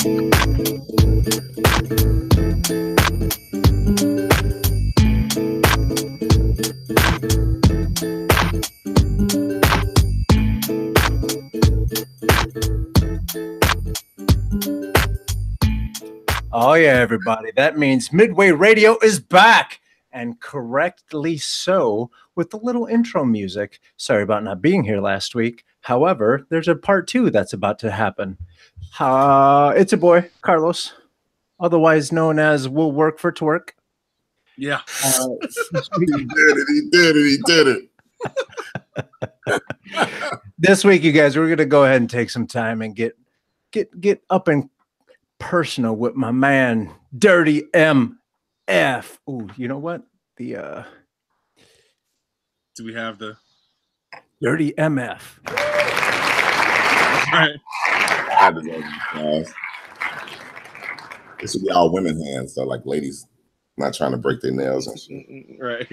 Oh, yeah, everybody. That means Midway Radio is back, and correctly so, with a little intro music. Sorry about not being here last week. However, there's a part 2 that's about to happen. It's a boy, Carlos, otherwise known as Will Work for Twerk. Yeah. He did it. This week, you guys, we're going to go ahead and take some time and get up and personal with my man Dirty MF. Ooh, you know what? Do we have the Dirty MF? Right. I just love you guys. This should be all women hands, so like ladies not trying to break their nails and shit. Right.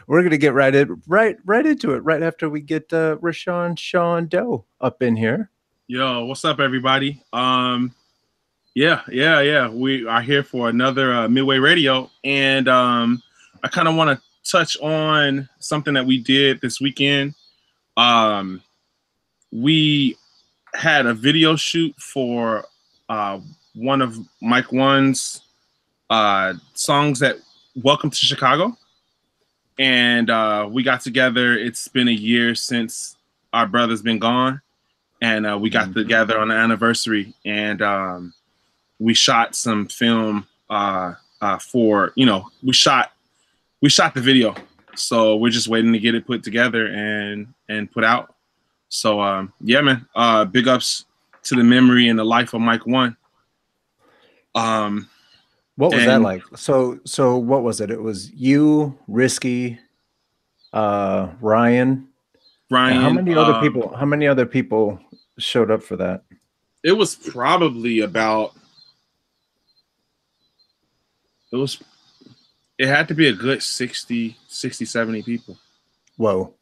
We're gonna get right into it right after we get Rashawn Sean Doe up in here. Yo, what's up, everybody? Yeah. We are here for another Midway Radio, and I kind of want to touch on something that we did this weekend. We had a video shoot for one of Mike One's songs that Welcome to Chicago, and we got together. It's been a year since our brother's been gone. And we got together on the anniversary, and we shot some film for, we shot the video. So we're just waiting to get it put together and put out. So yeah, man, big ups to the memory and the life of Mike One. What was that like? So what was it? It was you, Risky, Ryan. How many other people showed up for that? It was probably about. It had to be a good 60, 70 people. Whoa.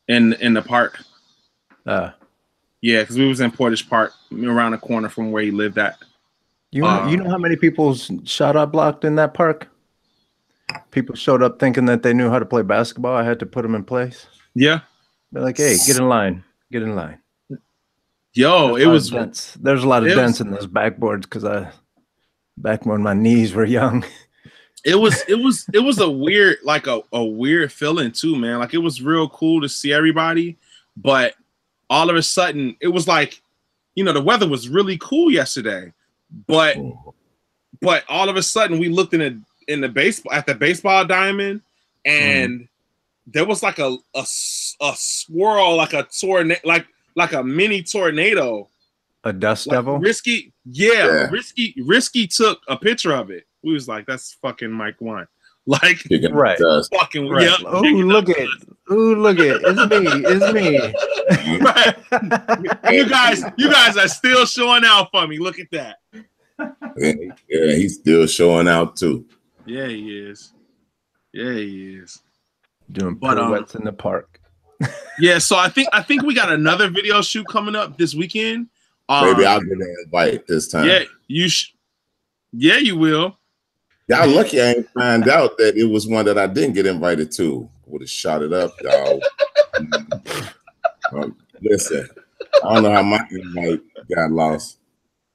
In the park. Yeah, because we was in Portage Park, around the corner from where he lived at. You know how many people shot up blocked in that park? People showed up thinking that they knew how to play basketball. I had to put them in place. Yeah. They're like, hey, get in line. Get in line. Yo, it was dense. There's a lot of dents in those backboards because back when my knees were young. It was a weird, like a weird feeling too, man. Like it was real cool to see everybody, but all of a sudden it was like, the weather was really cool yesterday, but all of a sudden we looked at the baseball diamond, and there was like a swirl, like a tornado, like a mini tornado. A dust devil? Risky took a picture of it. We was like, that's fucking Mike One. Like, right. Fucking right. Yeah, look at it's me. Right. You guys are still showing out for me. Look at that. Yeah, he's still showing out too. Yeah, he is. Doing pirouettes in the park. Yeah, so I think we got another video shoot coming up this weekend. Maybe I'll get an invite this time. Yeah, yeah, you will. Y'all lucky I ain't find out that it was one that I didn't get invited to. Would have shot it up, y'all. Listen, I don't know how my invite got lost.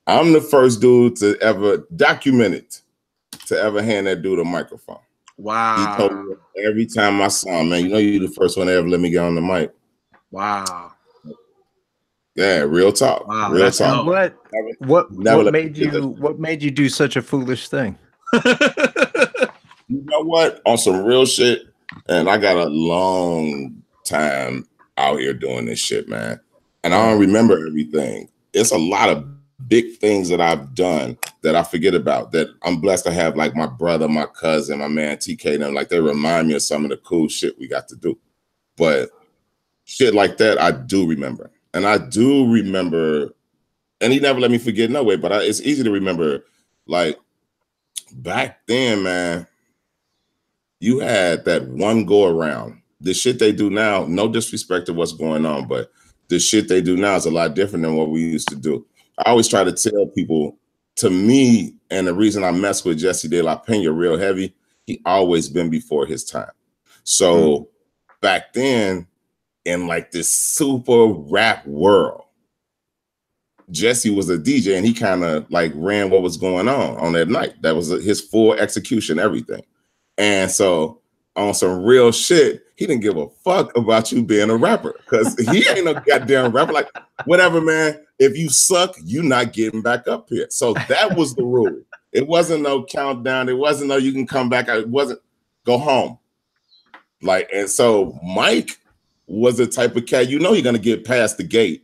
I'm the first dude to ever document it, to ever hand that dude a microphone. Wow. He told me every time I saw him, man, you're the first one to ever let me get on the mic. Wow. Yeah, real talk. Wow, real talk. What made you do such a foolish thing? You know what? On some real shit, and I got a long time out here doing this shit, man. And I don't remember everything. It's a lot of big things that I've done that I forget about, that I'm blessed to have, like my brother, my cousin, my man TK, them, like they remind me of some of the cool shit we got to do. But shit like that, I do remember. And I do remember, and he never let me forget no way, but it's easy to remember, like back then, man, you had that one go around. The shit they do now, no disrespect to what's going on, but the shit they do now is a lot different than what we used to do. I always try to tell people, to me, and the reason I mess with Jesse De La Pena real heavy, he always been before his time. So back then, in like this super rap world, Jesse was a DJ and he kind of like ran what was going on that night. That was his full execution, everything. And so on some real shit, he didn't give a fuck about you being a rapper because he ain't no goddamn rapper. Like, whatever, man. If you suck, you not getting back up here. So that was the rule. It wasn't no countdown. It wasn't no you can come back. It wasn't go home. Like, and so Mike was the type of cat, you know, you're gonna get past the gate.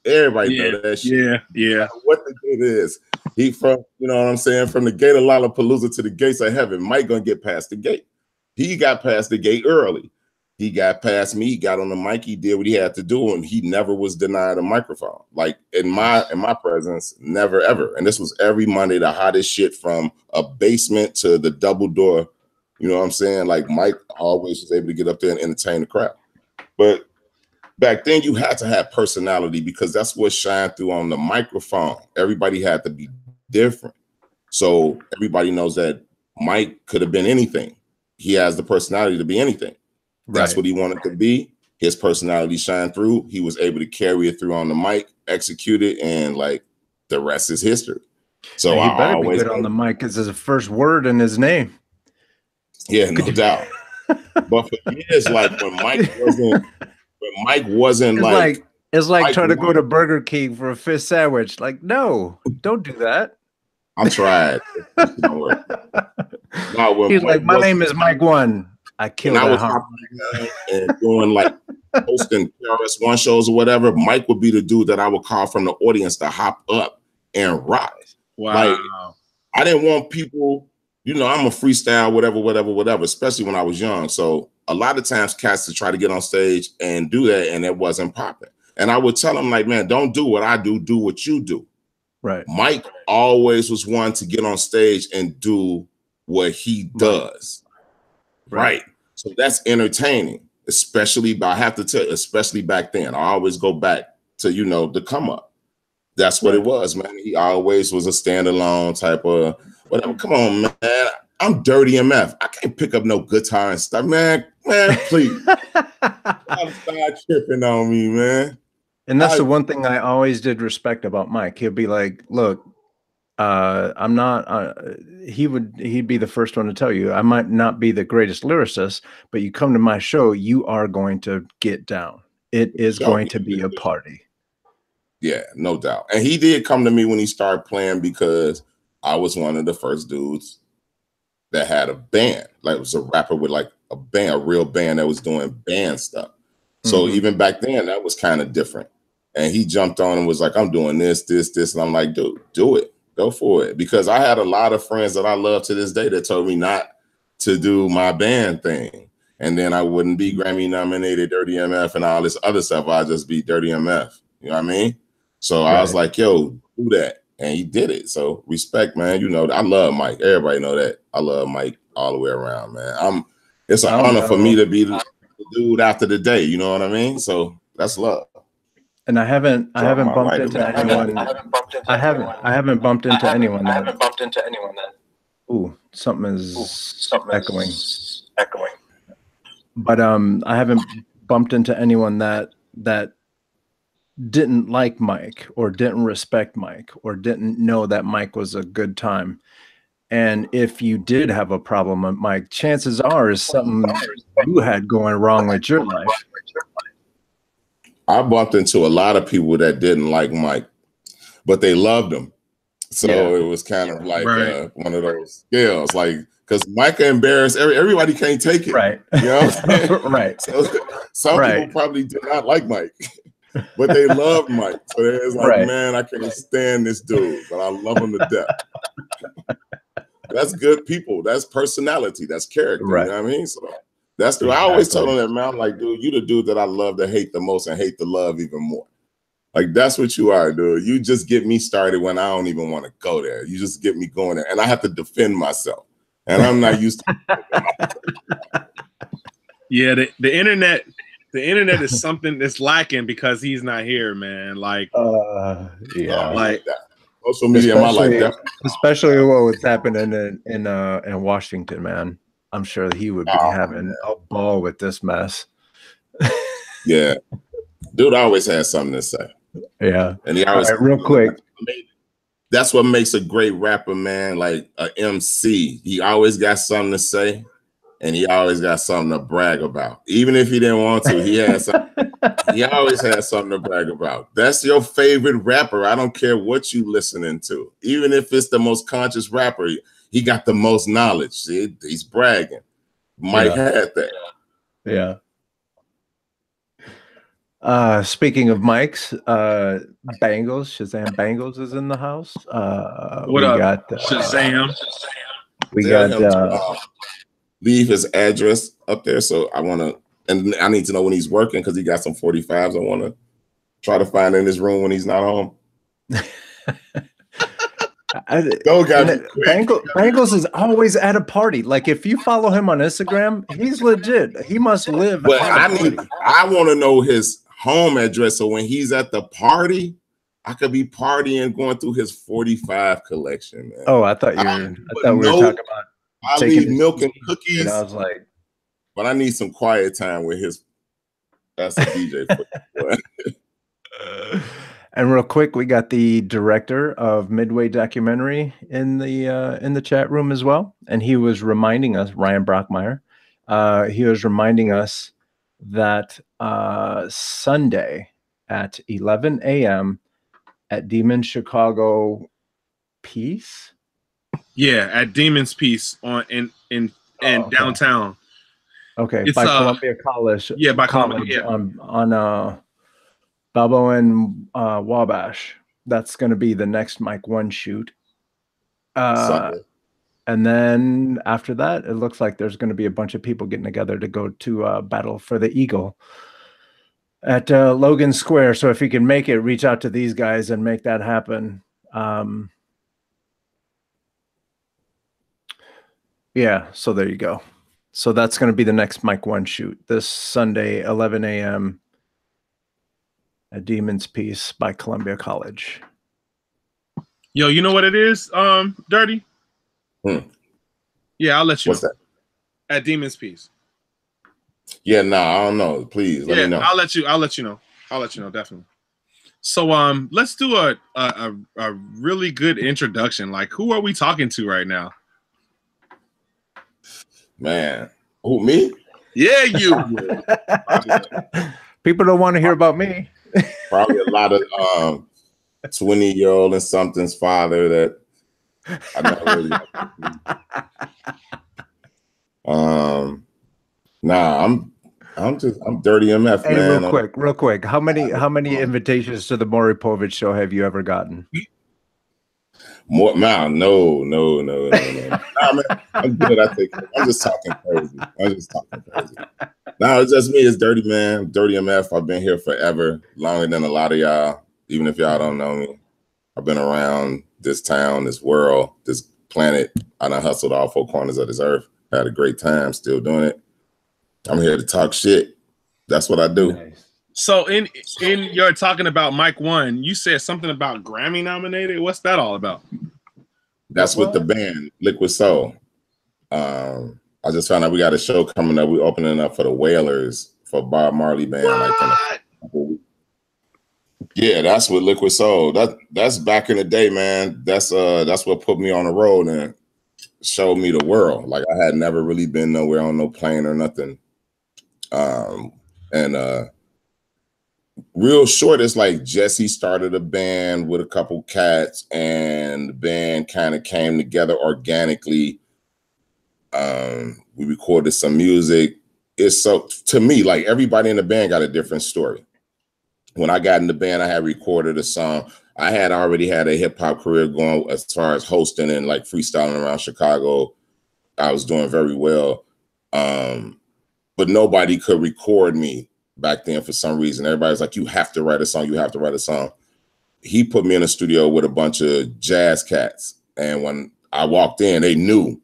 Everybody know that shit. Yeah. What the gate is. He from, you know what I'm saying? From the gate of Lollapalooza to the gates of heaven, Mike gonna get past the gate. He got past the gate early. He got past me. He got on the mic. He did what he had to do, and he never was denied a microphone. Like in my presence, never ever. And this was every Monday, the hottest shit from a basement to the double door. You know what I'm saying? Like Mike always was able to get up there and entertain the crowd. But back then, you had to have personality because that's what shined through on the microphone. Everybody had to be different. So everybody knows that Mike could have been anything. He has the personality to be anything. That's what he wanted to be. His personality shined through. He was able to carry it through on the mic, execute it, and like the rest is history. So he better be good on the mic because there's a first word in his name. Yeah, no doubt. But for years, like when Mike wasn't it's like trying to go to Burger King for a fish sandwich. Like, no, don't do that. I tried. Don't work. He's like, my name is Mike One. I killed that heart. And doing like hosting KRS-One shows or whatever, Mike would be the dude that I would call from the audience to hop up and rock. Wow. Like, I didn't want people, you know, I'm a freestyle, whatever, especially when I was young. So a lot of times cats to try to get on stage and do that, and it wasn't popping. And I would tell them, like, man, don't do what I do, do what you do. Right. Mike always was one to get on stage and do what he does. Right. So that's entertaining, especially, I have to tell you, especially back then. I always go back to, you know, the come up. That's what it was, man. He always was a standalone type of whatever. Come on, man. I'm Dirty MF. I can't pick up no guitar and stuff, man. Man, please. Stop tripping on me, man. And that's the one thing I always did respect about Mike. He'll be like, look, I'm not, he'd be the first one to tell you, I might not be the greatest lyricist, but you come to my show, you are going to get down. It is going to be a party. Yeah, no doubt. And he did come to me when he started playing because I was one of the first dudes that had a band. Like, it was a rapper with like a band, a real band that was doing band stuff. So even back then, that was kind of different. And he jumped on and was like, I'm doing this. And I'm like, dude, do it. Go for it. Because I had a lot of friends that I love to this day that told me not to do my band thing. And then I wouldn't be Grammy nominated, Dirty MF, and all this other stuff. I'd just be Dirty MF. You know what I mean? So I was like, yo, do that. And he did it. So respect, man. You know, I love Mike. Everybody know that. I love Mike all the way around, man. It's an honor for me to be the dude after the day. You know what I mean? So that's love. And I haven't bumped into anyone. I haven't bumped into anyone that. Ooh, something is echoing. But I haven't bumped into anyone that didn't like Mike or didn't respect Mike or didn't know that Mike was a good time. And if you did have a problem with Mike, chances are is something you had going wrong with your life. I bumped into a lot of people that didn't like Mike, but they loved him. So it was kind of like one of those skills, like, because Mike embarrassed everybody can't take it. Right. You know what I'm saying? Right. So some people probably did not like Mike, but they loved Mike. So it's like, man, I can't stand this dude, but I love him to death. That's good people. That's personality. That's character. Right. You know what I mean? So that's the I always tell them that, man, I'm like, dude, you the dude that I love to hate the most and hate to love even more. Like, that's what you are, dude. You just get me started when I don't even want to go there. You just get me going there. And I have to defend myself. And I'm not used to Yeah, the internet The internet is something that's lacking because he's not here, man. Like, yeah, like social media in my life, especially what's happening in Washington, man. I'm sure he would be having a ball with this mess. Yeah, dude always has something to say. Yeah, and he always real quick. That's what makes a great rapper, man. Like a MC, he always got something to say, and he always got something to brag about. Even if he didn't want to, he has something. He always has something to brag about. That's your favorite rapper. I don't care what you listening to. Even if it's the most conscious rapper, he got the most knowledge. See, he's bragging. Mike had that. Yeah. Speaking of mics, Bangles, Shazam Bangles is in the house. What up? Shazam. We got leave his address up there, so I want to, and I need to know when he's working because he got some 45s. I want to try to find in his room when he's not home. Bangles is always at a party. Like if you follow him on Instagram, he's legit. He must live. But I want to know his home address, so when he's at the party, I could be partying, going through his 45 collection, man. Oh, I thought we were talking about. I leave milk and cookies. And I was like, but I need some quiet time with his. That's a DJ. And real quick, we got the director of Midway documentary in the chat room as well, and he was reminding us, Ryan Brockmeyer, he was reminding us that Sunday at 11 a.m. at Demon Chicago Peace. Yeah, at Demon's Peace in downtown. Okay, it's by Columbia College. Yeah, by Columbia. Yeah. On Balbo and Wabash. That's going to be the next Mike One shoot. And then after that, it looks like there's going to be a bunch of people getting together to go to Battle for the Eagle at Logan Square. So if you can make it, reach out to these guys and make that happen. Yeah, so there you go. So that's going to be the next Mike One shoot this Sunday, 11 a.m. at Demon's Peace by Columbia College. Yo, you know what it is, Dirty? Yeah, I'll let you know. What's that? At Demon's Peace. Yeah, no, I don't know. Please let me know. I'll let you know. I'll let you know, definitely. So let's do a really good introduction. Like, who are we talking to right now? Man, who, me? Yeah, you. People don't want to hear about me. Probably a lot of 20-year-old and something's father that I never really. Nah, I'm Dirty MF, hey, man. Real quick. How many invitations to the Maury Povich show have you ever gotten? More, man, no. Nah, man, I'm good. I'm just talking crazy. No, it's just me. It's Dirty, man. Dirty MF. I've been here forever, longer than a lot of y'all. Even if y'all don't know me, I've been around this town, this world, this planet. I done hustled all four corners of this earth. Had a great time, still doing it. I'm here to talk shit. That's what I do. Nice. So in you're talking about Mike One, you said something about Grammy nominated. What's that all about? That's with the band Liquid Soul. I just found out we got a show coming up. We're opening up for the Wailers for Bob Marley band. Yeah, that's with Liquid Soul. That's back in the day, man. That's what put me on the road and showed me the world. Like I had never really been nowhere on no plane or nothing. Real short, it's like Jesse started a band with a couple cats and the band kind of came together organically. We recorded some music. It's so, to me, like everybody in the band got a different story. When I got in the band, I had recorded a song. I had already had a hip hop career going as far as hosting and like freestyling around Chicago. I was doing very well. But nobody could record me back then for some reason. Everybody's like, you have to write a song. You have to write a song. He put me in a studio with a bunch of jazz cats. And when I walked in, they knew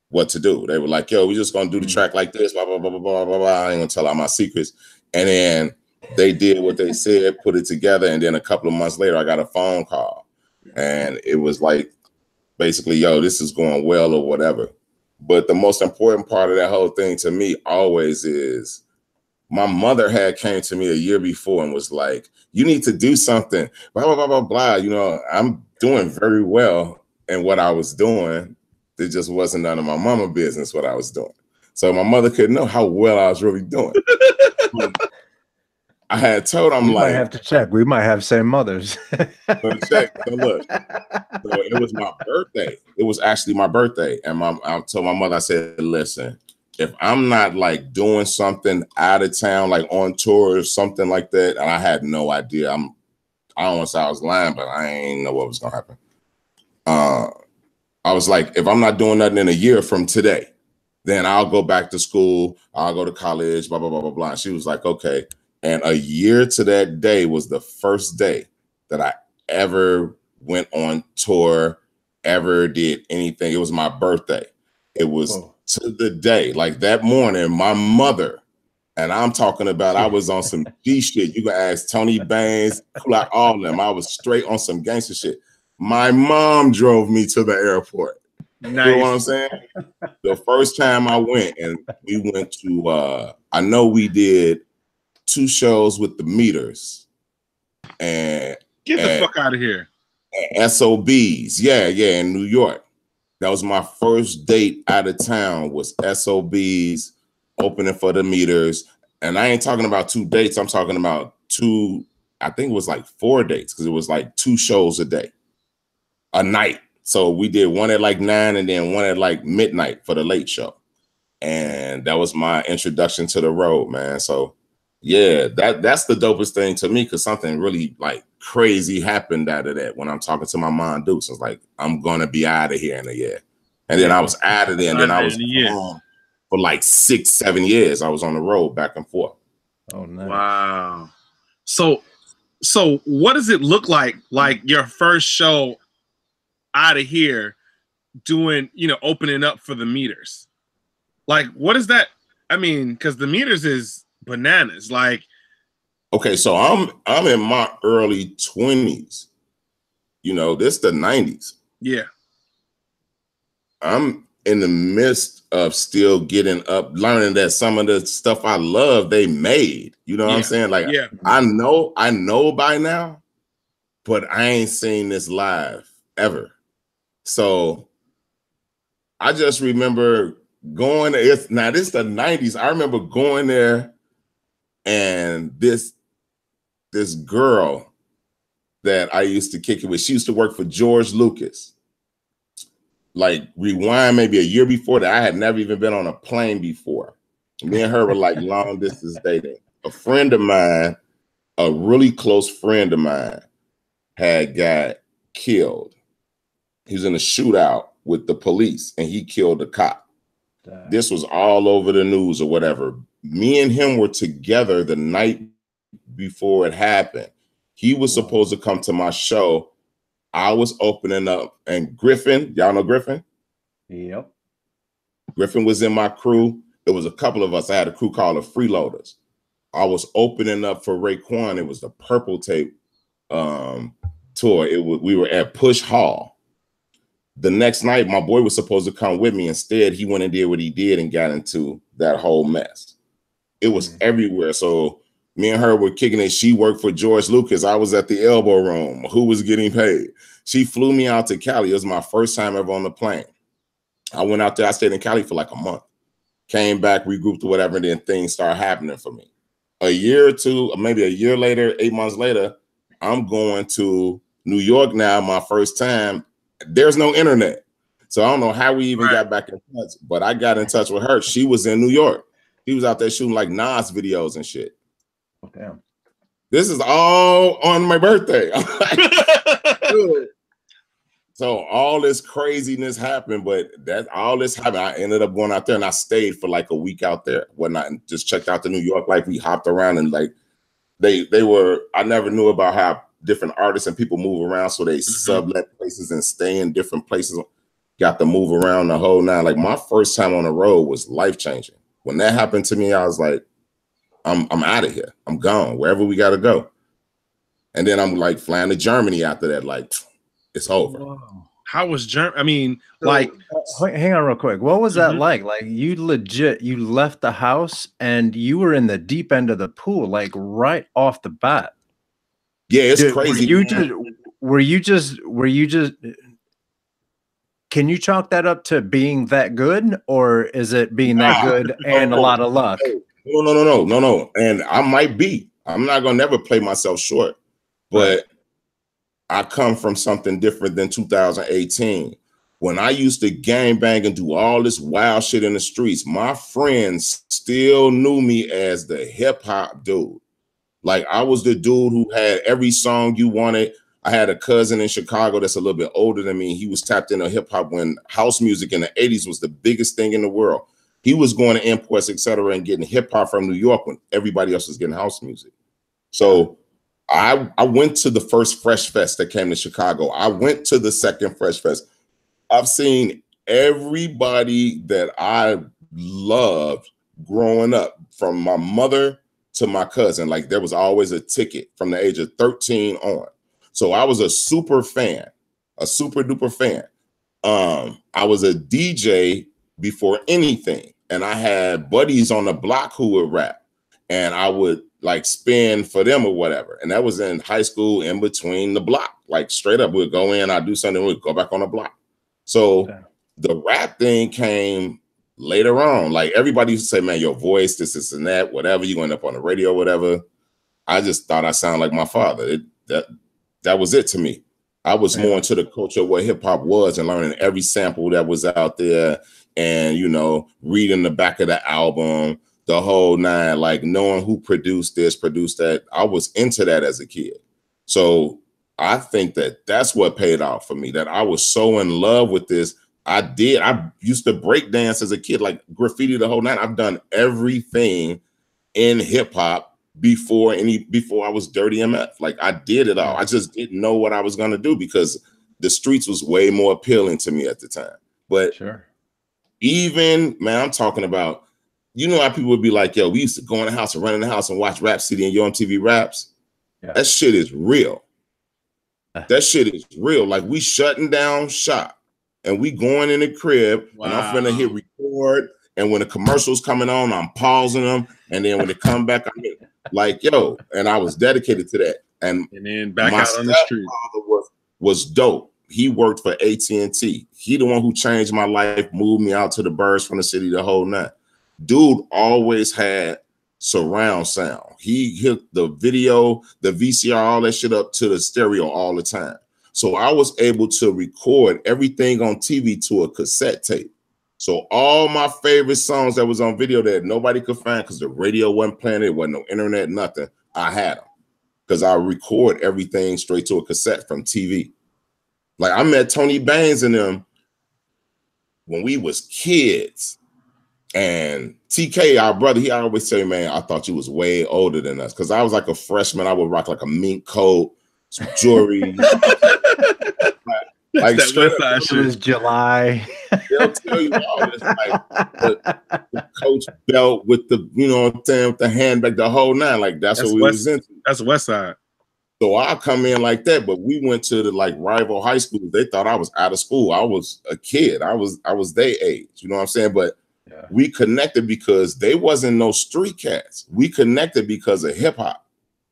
what to do. They were like, yo, we're just going to do the track like this, blah, blah, blah, blah, blah, blah, blah. I ain't going to tell all my secrets. And then they did what they said, put it together, and then a couple of months later, I got a phone call, and it was like, basically, yo, this is going well or whatever. But the most important part of that whole thing to me always is my mother had came to me a year before and was like, you need to do something, blah, blah, blah, blah, blah. You know, I'm doing very well in what I was doing. It just wasn't none of my mama business what I was doing. So my mother couldn't know how well I was really doing. I had told him, like, might have to check. We might have same mothers. So check. So look, so it was my birthday. It was actually my birthday. And I told my mother, I said, listen, if I'm not like doing something out of town, like on tour or something like that, and I had no idea. I don't want to say I was lying, but I ain't know what was gonna happen. I was like, if I'm not doing nothing in a year from today, then I'll go back to school, I'll go to college, blah, blah, blah, blah, blah. And she was like, okay. And a year to that day was the first day that I ever went on tour, ever did anything. It was my birthday. It was to the day, like that morning, my mother, and I'm talking about, I was on some G shit. You can ask Tony Baines, like all of them. I was straight on some gangster shit. My mom drove me to the airport. Nice. You know what I'm saying? The first time I went, and we went to, I know we did 2 shows with the Meters. And get the fuck out of here. SOBs. Yeah, in New York. That was my first date out of town, was SOBs opening for the Meters. And I ain't talking about 2 dates. I'm talking about 2, I think it was like 4 dates, because it was like 2 shows a night. So we did one at like 9 and then one at like midnight for the late show. And that was my introduction to the road, man. So yeah, that's the dopest thing to me, because something really like crazy happened out of that when I'm talking to my mom Dukes. It's like, I'm gonna be out of here in a year. And then I was out of there, and then I was on for like 6-7 years. I was on the road back and forth. Oh, nice. Wow. So what does it look like your first show out of here doing, opening up for the Meters? Like, what is that? I mean, because the Meters is bananas. Like, okay, so I'm in my early 20s. This the 90s. Yeah. I'm in the midst of still getting up, learning that some of the stuff I love, they made. You know what I'm saying? Like, yeah. I know by now, but I ain't seen this live ever. So I just remember going, this the 90s. I remember going there, and this girl that I used to kick it with, she used to work for George Lucas. Like, rewind maybe a year before that, I had never even been on a plane before. Me and her were like long distance dating. A friend of mine, a really close friend of mine, had got killed. He was in a shootout with the police, and he killed a cop. Damn. This was all over the news or whatever. Me and him were together the night before it happened. He was supposed to come to my show. I was opening up, and Griffin, y'all know Griffin? Yep. Griffin was in my crew. There was a couple of us. I had a crew called the Freeloaders. I was opening up for Raekwon. It was the Purple Tape tour. We were at Push Hall. The next night, my boy was supposed to come with me. Instead, he went and did what he did and got into that whole mess. It was everywhere. So me and her were kicking it. She worked for George Lucas. I was at the Elbow Room. Who was getting paid? She flew me out to Cali. It was my first time ever on the plane. I went out there. I stayed in Cali for like a month. Came back, regrouped or whatever, and then things started happening for me. A year or two, maybe a year later, 8 months later, I'm going to New York now, my first time. There's no internet. So I don't know how we even got back in touch, but I got in touch with her. She was in New York. He was out there shooting like Nas videos and shit. Oh, damn. This is all on my birthday. So all this craziness happened, but all this happened. I ended up going out there, and I stayed for like a week out there, whatnot, and just checked out the New York. Like, we hopped around, and like they were. I never knew about how different artists and people move around, so they sublet places and stay in different places. Got to move around the whole nine. Like, my first time on the road was life changing. When that happened to me, I was like, I'm out of here. I'm gone wherever we got to go. And then I'm like flying to Germany after that. Like, it's over. Whoa. How was Germany? I mean, So, like, hang on real quick. What was that like? Like, you left the house and you were in the deep end of the pool, like right off the bat. Yeah, it's crazy. Were you just can you chalk that up to being that good, or is it being that good and a lot of luck? No. And I might be. I'm not gonna never play myself short, but I come from something different than 2018. When I used to gang bang and do all this wild shit in the streets, my friends still knew me as the hip hop dude. Like, I was the dude who had every song you wanted. I had a cousin in Chicago that's a little bit older than me. He was tapped into hip hop when house music in the 80s was the biggest thing in the world. He was going to imports, etc., and getting hip hop from New York when everybody else was getting house music. So I went to the first Fresh Fest that came to Chicago. I went to the second Fresh Fest. I've seen everybody that I loved growing up, from my mother to my cousin. Like, there was always a ticket from the age of 13 on. So I was a super fan, a super duper fan. I was a DJ before anything. And I had buddies on the block who would rap. And I would like spin for them or whatever. And that was in high school, in between the block. Like, straight up, we'd go in, I'd do something, we'd go back on the block. So the rap thing came later on. Like, everybody used to say, man, your voice, this and that, whatever, you end up on the radio, whatever. I just thought I sounded like my father. That was it to me. I was more into the culture of what hip hop was and learning every sample that was out there, and, you know, reading the back of the album, the whole nine, like knowing who produced this, produced that. I was into that as a kid. So I think that that's what paid off for me, that I was so in love with this. I used to break dance as a kid, like graffiti, the whole nine. I've done everything in hip hop before I was Dirty MF. Like, I did it all. I just didn't know what I was going to do because the streets was way more appealing to me at the time. But even, man, I'm talking about, you know how people would be like, yo, we used to go in the house and run in the house and watch Rap City and Yo MTV Raps. That shit is real. That shit is real. Like, we shutting down shop and we going in the crib and I'm finna hit record. And when the commercials coming on, I'm pausing them. And then when they come back, I'm like, yo, and I was dedicated to that. And then back out on the street. Was dope. He worked for AT&T. He the one who changed my life, moved me out to the birds from the city, the whole night. Dude always had surround sound. He hit the video, the VCR, all that shit up to the stereo all the time. So I was able to record everything on TV to a cassette tape. So all my favorite songs that was on video that nobody could find because the radio wasn't playing, it wasn't no internet, nothing, I had them because I record everything straight to a cassette from TV. Like, I met Tony Baines and them when we was kids. And TK, our brother, he always say, man, I thought you was way older than us. Because I was like a freshman. I would rock like a mink coat, some jewelry. Like, it was July. They'll tell you all this, like the Coach belt with the, you know what I'm saying, with the handbag, the whole nine. Like, that's what we was into. That's West Side. So I come in like that, but we went to the like rival high schools. They thought I was out of school. I was a kid. I was their age. You know what I'm saying? But we connected because they wasn't no street cats. We connected because of hip hop.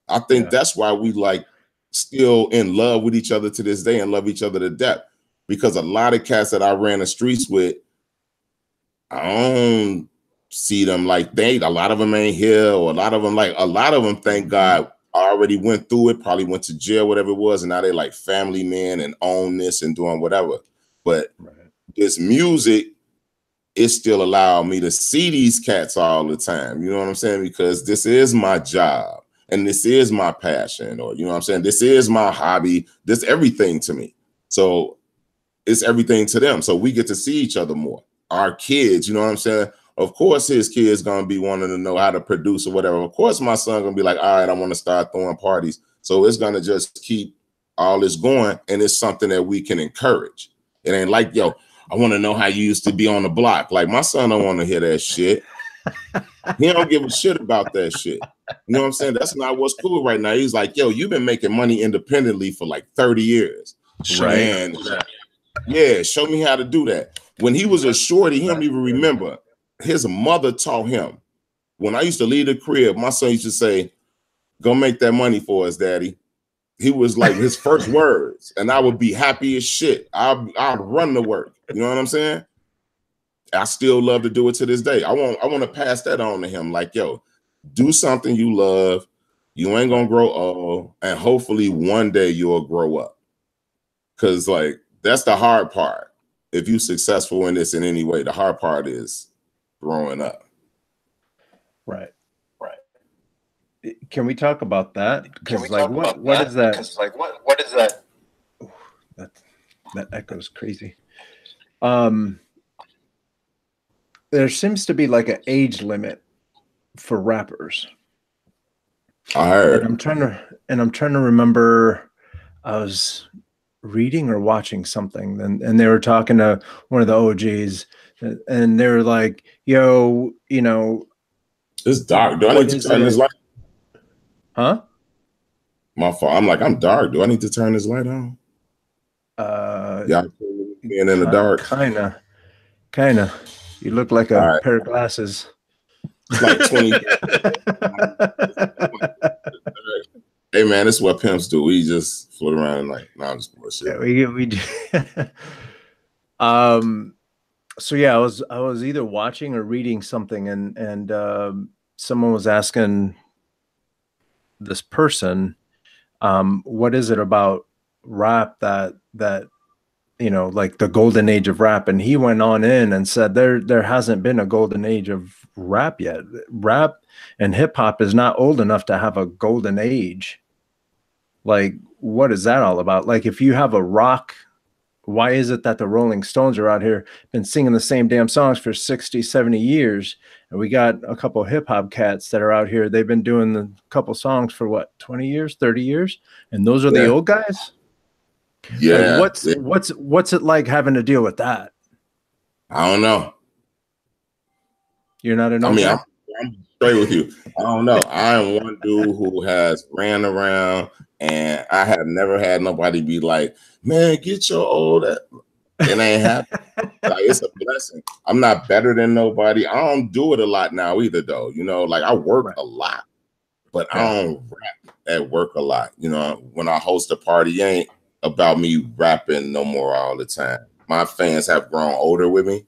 I think that's why we like still in love with each other to this day and love each other to death. Because a lot of cats that I ran the streets with, I don't see them like a lot of them ain't here, or a lot of them, thank God, already went through it, probably went to jail, whatever it was, and now they like family men and own this and doing whatever. But this music, it still allowed me to see these cats all the time. You know what I'm saying? Because this is my job and this is my passion, or, you know what I'm saying? This is my hobby. This everything to me. So it's everything to them. So we get to see each other more. Our kids, you know what I'm saying? Of course, his kid's going to be wanting to know how to produce or whatever. Of course, my son going to be like, all right, I want to start throwing parties. So it's going to just keep all this going. And it's something that we can encourage. It ain't like, yo, I want to know how you used to be on the block. Like, my son don't want to hear that shit. He don't give a shit about that shit. You know what I'm saying? That's not what's cool right now. He's like, yo, you've been making money independently for like 30 years. Right. And yeah, show me how to do that. When he was a shorty, he don't even remember. His mother taught him. When I used to leave the crib, my son used to say, go make that money for us, daddy. He was like his first words. And I would be happy as shit. I'd run to work. You know what I'm saying? I still love to do it to this day. I want to pass that on to him. Like, yo, do something you love. You ain't gonna grow old. And hopefully one day you'll grow up. Cause like that's the hard part. If you're successful in this in any way, the hard part is growing up. Right. Can we talk about that? Because like what is that? Because like what is that? Ooh, that echoes crazy. There seems to be like an age limit for rappers. I heard. And I'm trying to remember. I was reading or watching something, and they were talking to one of the OGs, and they were like, "Yo, you know, it's dark. Do I need to turn this light? Huh? My fault. I'm like, I'm dark. Do I need to turn this light on? Yeah, being in the dark. Kinda. You look like a pair of glasses. It's like 20. Hey man, this is what pimps do. We just float around and like, I'm just bullshit. Yeah, we do. So yeah, I was either watching or reading something, and someone was asking this person, what is it about rap that you know, like the golden age of rap? And he went on in and said there hasn't been a golden age of rap yet. Rap and hip hop is not old enough to have a golden age. Like, what is that all about? Like, if you have a rock, why is it that the Rolling Stones are out here been singing the same damn songs for 60, 70 years? And we got a couple of hip hop cats that are out here. They've been doing the couple songs for what, 20 years, 30 years? And those are the old guys? Yeah. Like, what's it like having to deal with that? I don't know. You're not an old guy? I'm straight with you. I don't know. I am one dude who has ran around, and I have never had nobody be like, man, get your old ass. It ain't happening. Like, it's a blessing. I'm not better than nobody. I don't do it a lot now either, though. You know, like I work a lot, but I don't rap at work a lot. You know, when I host a party, it ain't about me rapping no more all the time. My fans have grown older with me.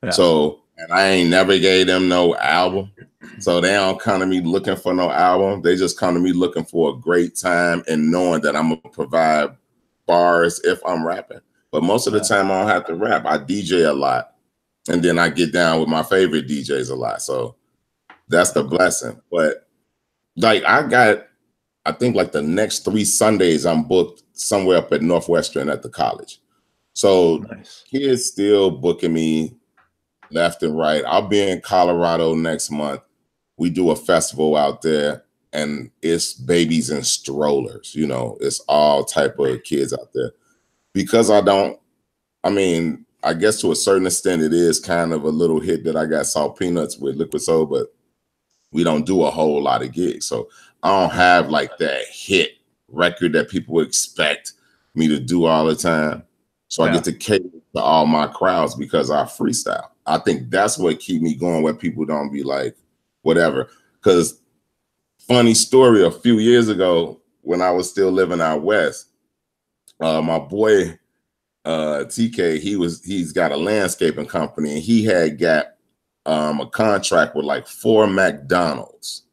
Yeah. So, and I ain't never gave them no album. So they don't come to me looking for no album. They just come to me looking for a great time and knowing that I'm going to provide bars if I'm rapping. But most of the time I don't have to rap. I DJ a lot. And then I get down with my favorite DJs a lot. So that's the blessing. But like I think like the next 3 Sundays I'm booked somewhere up at Northwestern at the college. So kids still booking me left and right. I'll be in Colorado next month. We do a festival out there, and it's babies and strollers. You know, it's all type of kids out there. Because I guess to a certain extent, it is kind of a little hit that I got Salt Peanuts with Liquid Soul, but we don't do a whole lot of gigs. So I don't have like that hit record that people expect me to do all the time. So I get to cater to all my crowds because I freestyle. I think that's what keep me going, where people don't be like, whatever. Because funny story, a few years ago when I was still living out west, my boy TK, he's got a landscaping company, and he had got a contract with like 4 McDonald's.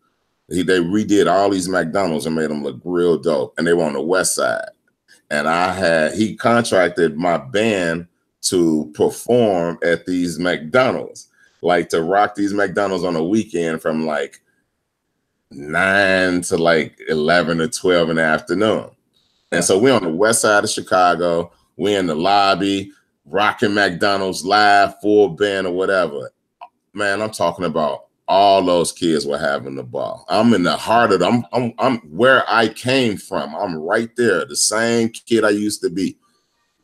They redid all these McDonald's and made them look real dope, and they were on the west side. And he contracted my band to perform at these McDonald's, like to rock these McDonald's on a weekend from like 9 to like 11 or 12 in the afternoon. And so we're on the west side of Chicago. We're in the lobby, rocking McDonald's live, full band or whatever. Man, I'm talking about all those kids were having the ball. I'm in the heart of them. I'm where I came from. I'm right there, the same kid I used to be.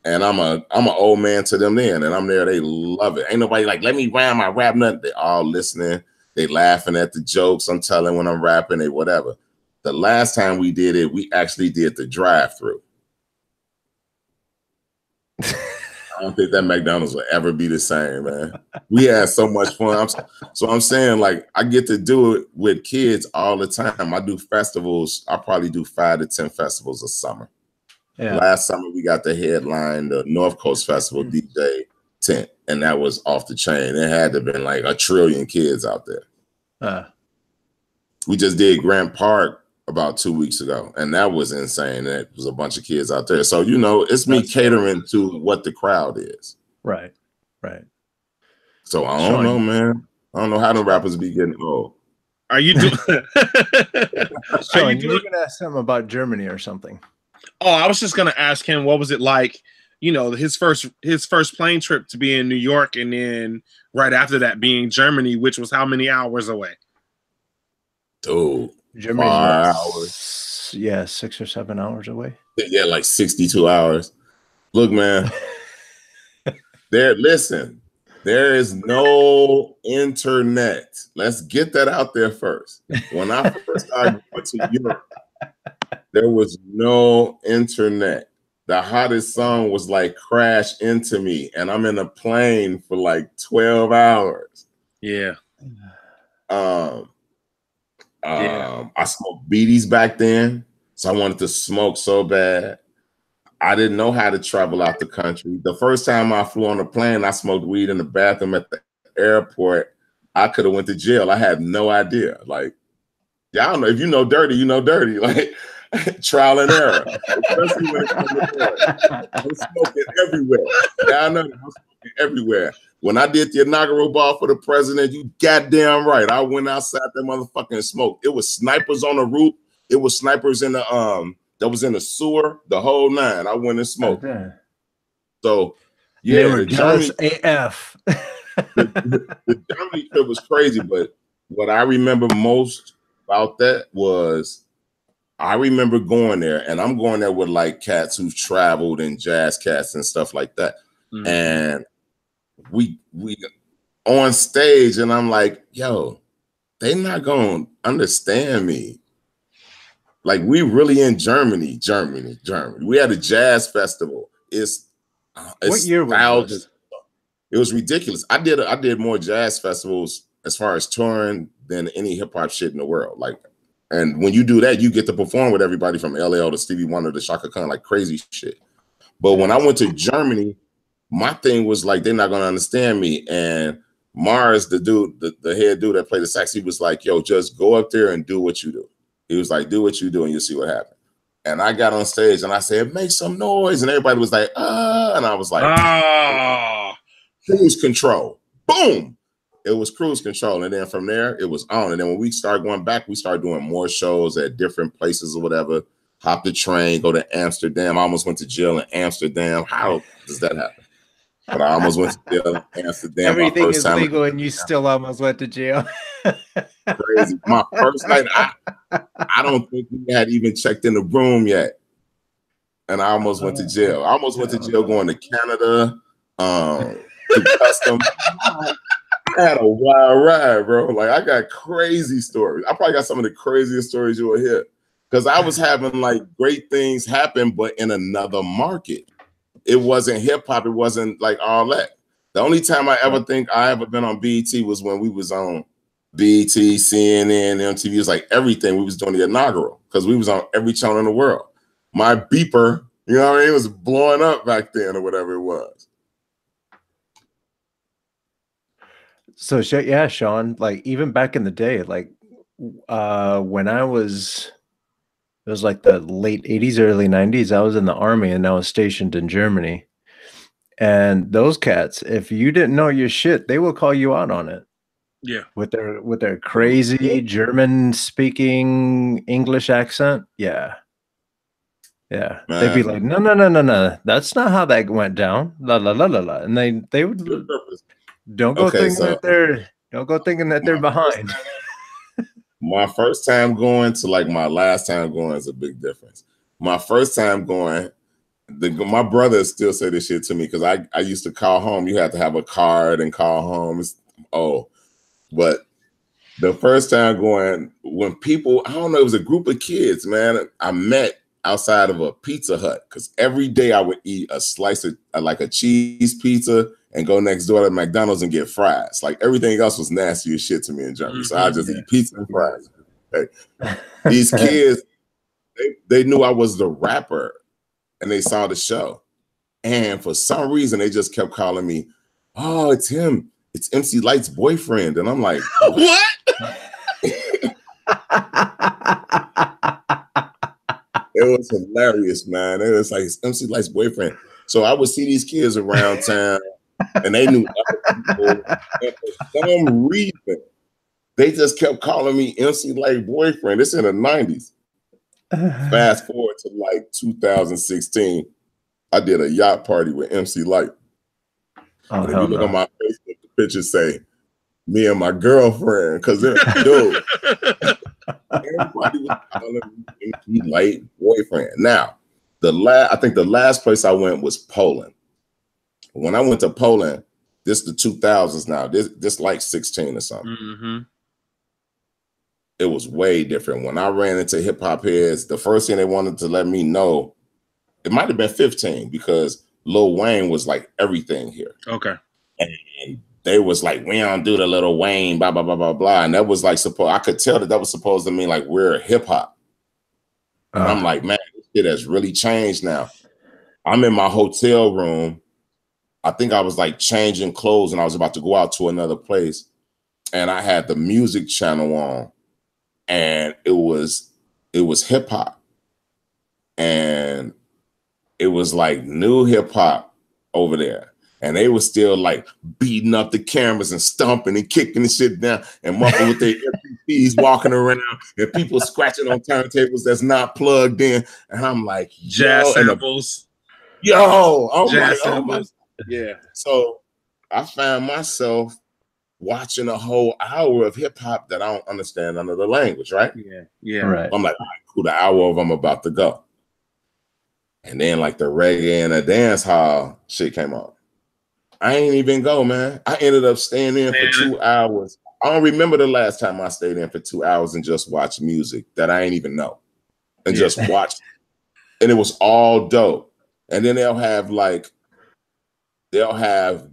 And I'm an old man to them then, and I'm there. They love it. Ain't nobody like, let me rhyme my rap nothing. They all listening. They laughing at the jokes I'm telling when I'm rapping, they whatever. The last time we did it, we actually did the drive-through. I don't think that McDonald's will ever be the same, man. We had so much fun. So I'm saying, like, I get to do it with kids all the time. I do festivals. I probably do 5 to 10 festivals a summer. Yeah. Last summer, we got the headline, the North Coast Festival DJ tent, and that was off the chain. It had to have been like 1 trillion kids out there. We just did Grant Park about 2 weeks ago, and that was insane. It was a bunch of kids out there. So, you know, it's me catering to what the crowd is. Right. So I don't know, man. I don't know how the rappers be getting old. Are you doing? Sean, you were going to ask him about Germany or something. Oh, I was just going to ask him, what was it like, you know, his first plane trip to be in New York, and then right after that being Germany, which was how many hours away? Dude. Germany's 5 hours. Yeah, 6 or 7 hours away. Yeah, like 62 hours. Look, man. There is no internet. Let's get that out there first. When I first started going to Europe, there was no internet. The hottest song was like Crash Into Me, and I'm in a plane for like 12 hours. Yeah. I smoked beaties back then, so I wanted to smoke so bad. I didn't know how to travel out the country. The first time I flew on a plane, I smoked weed in the bathroom at the airport. I could have went to jail. I had no idea. Like, yeah, I don't know. If you know dirty, you know dirty. Like, trial and error. Especially when it comes to that. I'm smoking everywhere. Yeah, I know. I'm smoking everywhere. When I did the inaugural ball for the president, you goddamn right. I went outside that motherfucker and smoked. It was snipers on the roof. It was snipers in the that was in the sewer, the whole nine. I went and smoked. Okay. So yeah, they were jealous AF. the Germany trip was crazy, but what I remember most about that was I remember going there, and I'm going there with like cats who've traveled and jazz cats and stuff like that. Mm-hmm. And we on stage, and I'm like, yo, they not gonna understand me. Like, we really in Germany. We had a jazz festival. It's what year was this? It was ridiculous. I did more jazz festivals as far as touring than any hip hop shit in the world. Like, and when you do that, you get to perform with everybody from LL to Stevie Wonder to Shaka Khan, like crazy shit. But when I went to Germany, my thing was like, they're not gonna understand me. And Mars, the dude, the head dude that played the sax, he was like, yo, just go up there and do what you do. He was like, do what you do and you'll see what happens. And I got on stage and I said, make some noise. And everybody was like, and I was like, cruise control. Boom. It was cruise control. And then from there, it was on. And then when we started going back, we started doing more shows at different places or whatever. Hop the train, go to Amsterdam. I almost went to jail in Amsterdam. How does that happen? But I almost went to jail in Amsterdam. Everything is legal and you still almost went to jail. Crazy. My first night, I don't think we had even checked in the room yet. And I almost went to jail. I almost went to jail going to Canada, to customs. I had a wild ride, bro. Like, I got crazy stories. I probably got some of the craziest stories you will hear. Because I was having like great things happen, but in another market. It wasn't hip hop. It wasn't like all that. The only time I ever think I ever been on BET was when we was on BET, CNN, MTV. It was like everything. We was doing the inaugural because we was on every channel in the world. My beeper, you know what I mean? It was blowing up back then or whatever it was. So yeah, Sean, like even back in the day, like when I was, it was like the late 80s, early 90s, I was in the army and I was stationed in Germany. And those cats, if you didn't know your shit, they will call you out on it. Yeah. With their crazy German speaking English accent. Yeah. Yeah. Man. They'd be like, no. That's not how that went down. La la la la la. And they would don't go thinking that they're behind. My first time going to like my last time going is a big difference. My first time going, my brother still say this shit to me because I used to call home. You had to have a card and call home. But the first time going, when people, I don't know, it was a group of kids, man, I met outside of a Pizza Hut, because every day I would eat a slice of like a cheese pizza and go next door to McDonald's and get fries. Like everything else was nasty as shit to me in Germany. So I just eat pizza and fries. Okay. These kids, they knew I was the rapper and they saw the show. And for some reason, they just kept calling me, oh, it's him. It's MC Light's boyfriend. And I'm like, what? It was hilarious, man. It was like, it's MC Light's boyfriend. So I would see these kids around town and they knew other people. And for some reason, they just kept calling me MC Light boyfriend. It's in the 90s. Fast forward to like 2016, I did a yacht party with MC Light. Oh, and if you look on my Facebook, the pictures say, me and my girlfriend, because dude, everybody was calling me MC Light boyfriend. Now, I think the last place I went was Poland. When I went to Poland, this the 2000s now, this like 16 or something. Mm-hmm. It was way different. When I ran into hip hop heads, the first thing they wanted to let me know, it might have been 15, because Lil Wayne was like everything here. Okay. And they was like, we don't do the Lil Wayne, blah, blah, blah, blah, blah. And that was like, I could tell that was supposed to mean like we're hip hop. And I'm like, man, this shit has really changed now. I'm in my hotel room. I think I was like changing clothes and I was about to go out to another place. And I had the music channel on. And it was hip hop, and it was like new hip hop over there, and they were still like beating up the cameras and stomping and kicking the shit down and muffling with their MPs walking around, and people scratching on turntables that's not plugged in, and I'm like, jazz samples, oh jazz my, samples, yeah. So I found myself watching a whole hour of hip hop that I don't understand under the language, right? Yeah. Right. I'm like, all right, cool, the hour of I'm about to go. And then like the reggae and the dance hall shit came on. I ain't even go, man. I ended up staying in for 2 hours. I don't remember the last time I stayed in for 2 hours and just watched music that I ain't even know. And just watched. And it was all dope. And then they'll have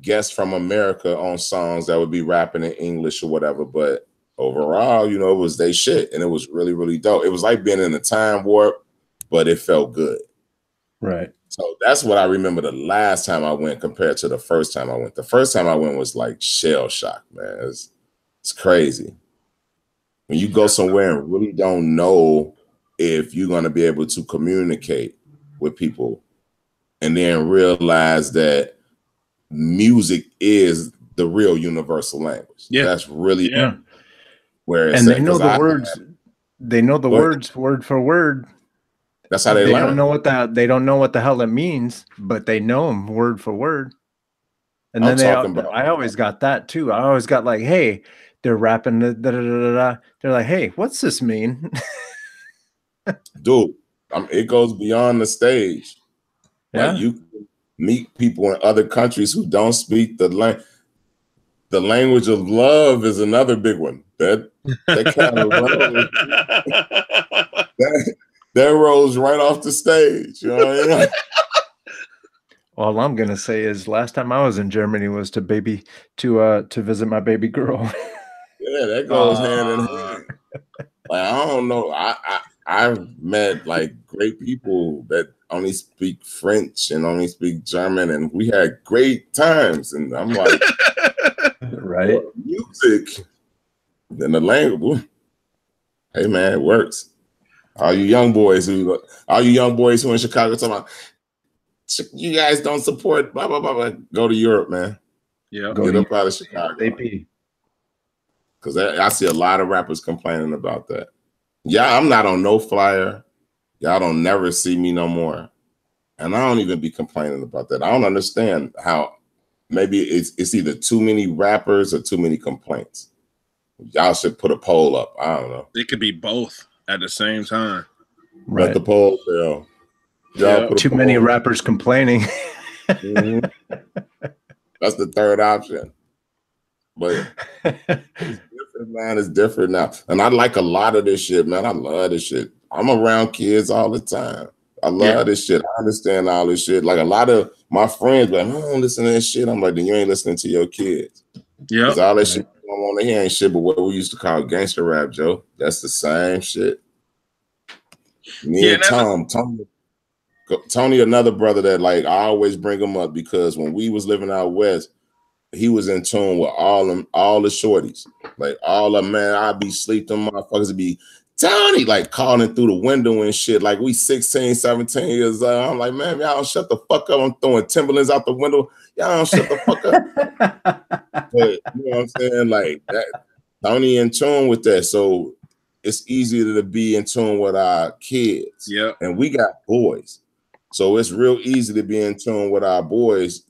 guests from America on songs that would be rapping in English or whatever. But overall, you know, it was they shit. And it was really, really dope. It was like being in a time warp, but it felt good. Right. So that's what I remember the last time I went compared to the first time I went. The first time I went was like shell shock, man. It's crazy. When you go somewhere and really don't know if you're going to be able to communicate with people and then realize that music is the real universal language. Yeah. That's really where it's and they know the words. They know the words word for word. That's how they learn. They don't know what the hell it means, but they know them word for word. And then I always got that too. I always got like, hey, they're rapping. They're like, hey, what's this mean? Dude, it goes beyond the stage. Yeah. Like you can meet people in other countries who don't speak the language. The language of love is another big one. That kind of that rolls right off the stage. You know what I mean? All I'm gonna say is, last time I was in Germany was to visit my baby girl. Yeah, that goes hand in hand. Like, I don't know. I've met like great people that only speak French and only speak German, and we had great times. And I'm like, right? Music, then the language. Hey man, it works. All you young boys who in Chicago talking about, you guys don't support blah blah blah blah. Go to Europe, man. Yeah, get up out of Chicago. Because I see a lot of rappers complaining about that. Yeah, I'm not on no flyer. Y'all don't never see me no more. And I don't even be complaining about that. I don't understand how maybe it's either too many rappers or too many complaints. Y'all should put a poll up. I don't know. It could be both at the same time. Right. Let the poll fail. Too many rappers complaining. Mm-hmm. That's the third option. But it's different man. It's different now. And I like a lot of this shit, man. I love this shit. I'm around kids all the time. I love this shit. I understand all this shit. Like a lot of my friends, like, I don't listen to that shit. I'm like, then you ain't listening to your kids. Yeah. Because all that shit you don't want to hear ain't shit, but what we used to call gangster rap, Joe. That's the same shit. Me and Tony, another brother that like I always bring him up because when we was living out west, he was in tune with all the shorties. Like all of man, I'd be sleep, them motherfuckers would be Tony, like calling through the window and shit. Like we 16, 17 years old. I'm like, man, y'all don't shut the fuck up. I'm throwing Timberlands out the window. Y'all don't shut the fuck up. But you know what I'm saying? Like that, Tony in tune with that. So it's easier to be in tune with our kids. Yeah. And we got boys. So it's real easy to be in tune with our boys,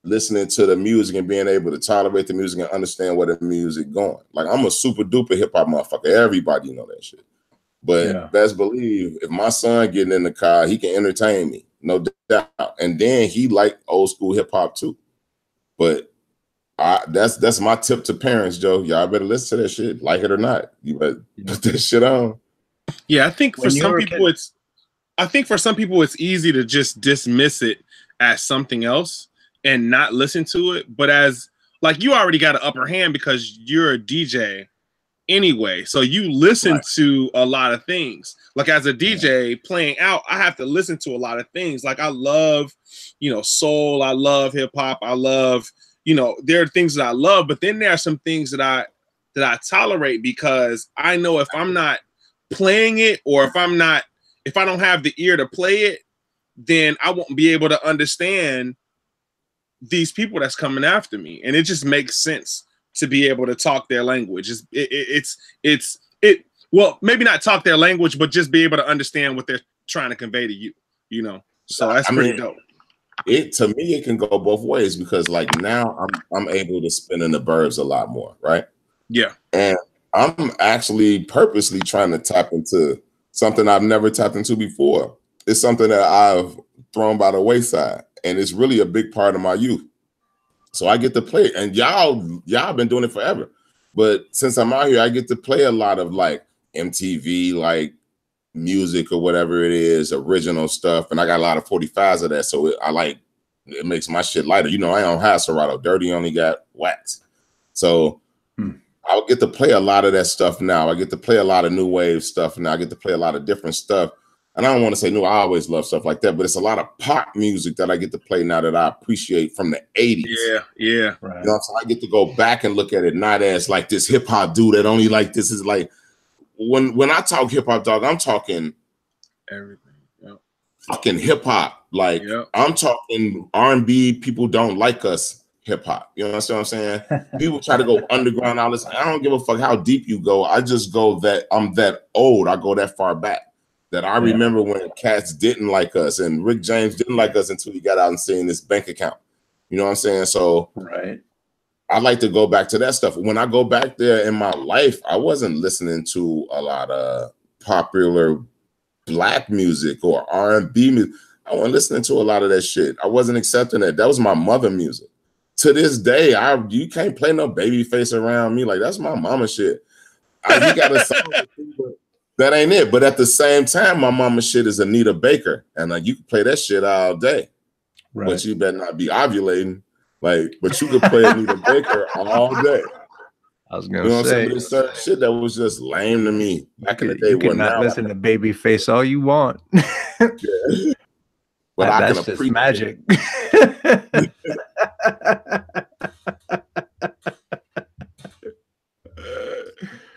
listening to the music and being able to tolerate the music and understand where the music going. Like I'm a super duper hip hop motherfucker. Everybody know that shit. But best believe if my son getting in the car, he can entertain me, no doubt. And then he like old school hip hop too. But that's my tip to parents, Joe. Y'all better listen to that shit, like it or not. You better put that shit on. Yeah, I think for some people it's easy to just dismiss it as something else and not listen to it. But as like you already got an upper hand because you're a DJ anyway. So you listen to a lot of things. Like as a DJ playing out, I have to listen to a lot of things. Like I love, soul, I love hip hop, I love, there are things that I love, but then there are some things that I tolerate because I know if I'm not playing it or if I don't have the ear to play it, then I won't be able to understand these people that's coming after me. And it just makes sense to be able to talk their language. Well, maybe not talk their language, but just be able to understand what they're trying to convey to you, So that's pretty dope. To me, it can go both ways because like now I'm able to spin in the burbs a lot more, right? Yeah. And I'm actually purposely trying to tap into something I've never tapped into before. It's something that I've thrown by the wayside, and it's really a big part of my youth. So I get to play it, and y'all been doing it forever. But since I'm out here, I get to play a lot of like MTV, like music or whatever it is, original stuff, and I got a lot of 45s of that. So it makes my shit lighter. I don't have Serato. Dirty only got wax. So I'll get to play a lot of that stuff now. I get to play a lot of new wave stuff now. I get to play a lot of different stuff. And I don't want to say no, I always love stuff like that, but it's a lot of pop music that I get to play now that I appreciate from the 80s. Yeah. Right. So I get to go back and look at it not as like this hip hop dude that only like this is like when I talk hip hop, dog, I'm talking everything. Yep. Fucking hip hop. Like I'm talking R&B, people don't like us. Hip hop, you know what I'm saying? People try to go underground, all this. I don't give a fuck how deep you go. I just go that I'm that old. I go that far back that I remember when cats didn't like us and Rick James didn't like us until he got out and seen this bank account. You know what I'm saying? So I like to go back to that stuff. When I go back there in my life, I wasn't listening to a lot of popular black music or R&B music. I wasn't listening to a lot of that shit. I wasn't accepting that. That was my mother music. To this day, you can't play no Babyface around me. Like, that's my mama shit. You got a song, that ain't it. But at the same time, my mama shit is Anita Baker. And you can play that shit all day. Right. But you better not be ovulating. Like, but you could play Anita Baker all day. I was going to say. There's certain shit that was just lame to me. Back in the day. You can not listen to Babyface all you want. Yeah. But that's just magic.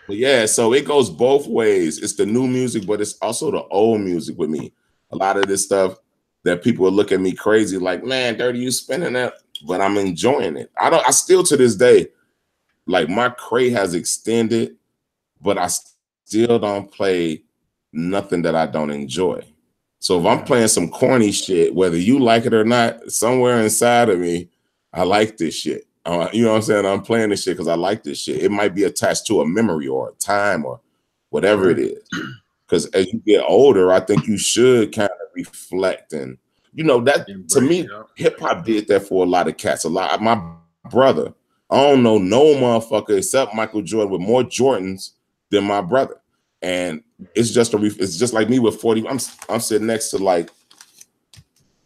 But yeah, so it goes both ways. It's the new music, but it's also the old music with me. A lot of this stuff that people will look at me crazy, like, man, Dirty, you spinning that, but I'm enjoying it. I still to this day, like my crate has extended, but I still don't play nothing that I don't enjoy. So if I'm playing some corny shit, whether you like it or not, somewhere inside of me, I like this shit. You know what I'm saying? I'm playing this shit because I like this shit. It might be attached to a memory or a time or whatever it is. Because as you get older, I think you should kind of reflect. And, that to me, hip hop did that for a lot of cats. My brother, I don't know no motherfucker except Michael Jordan with more Jordans than my brother. And it's just like me with 40. I'm sitting next to like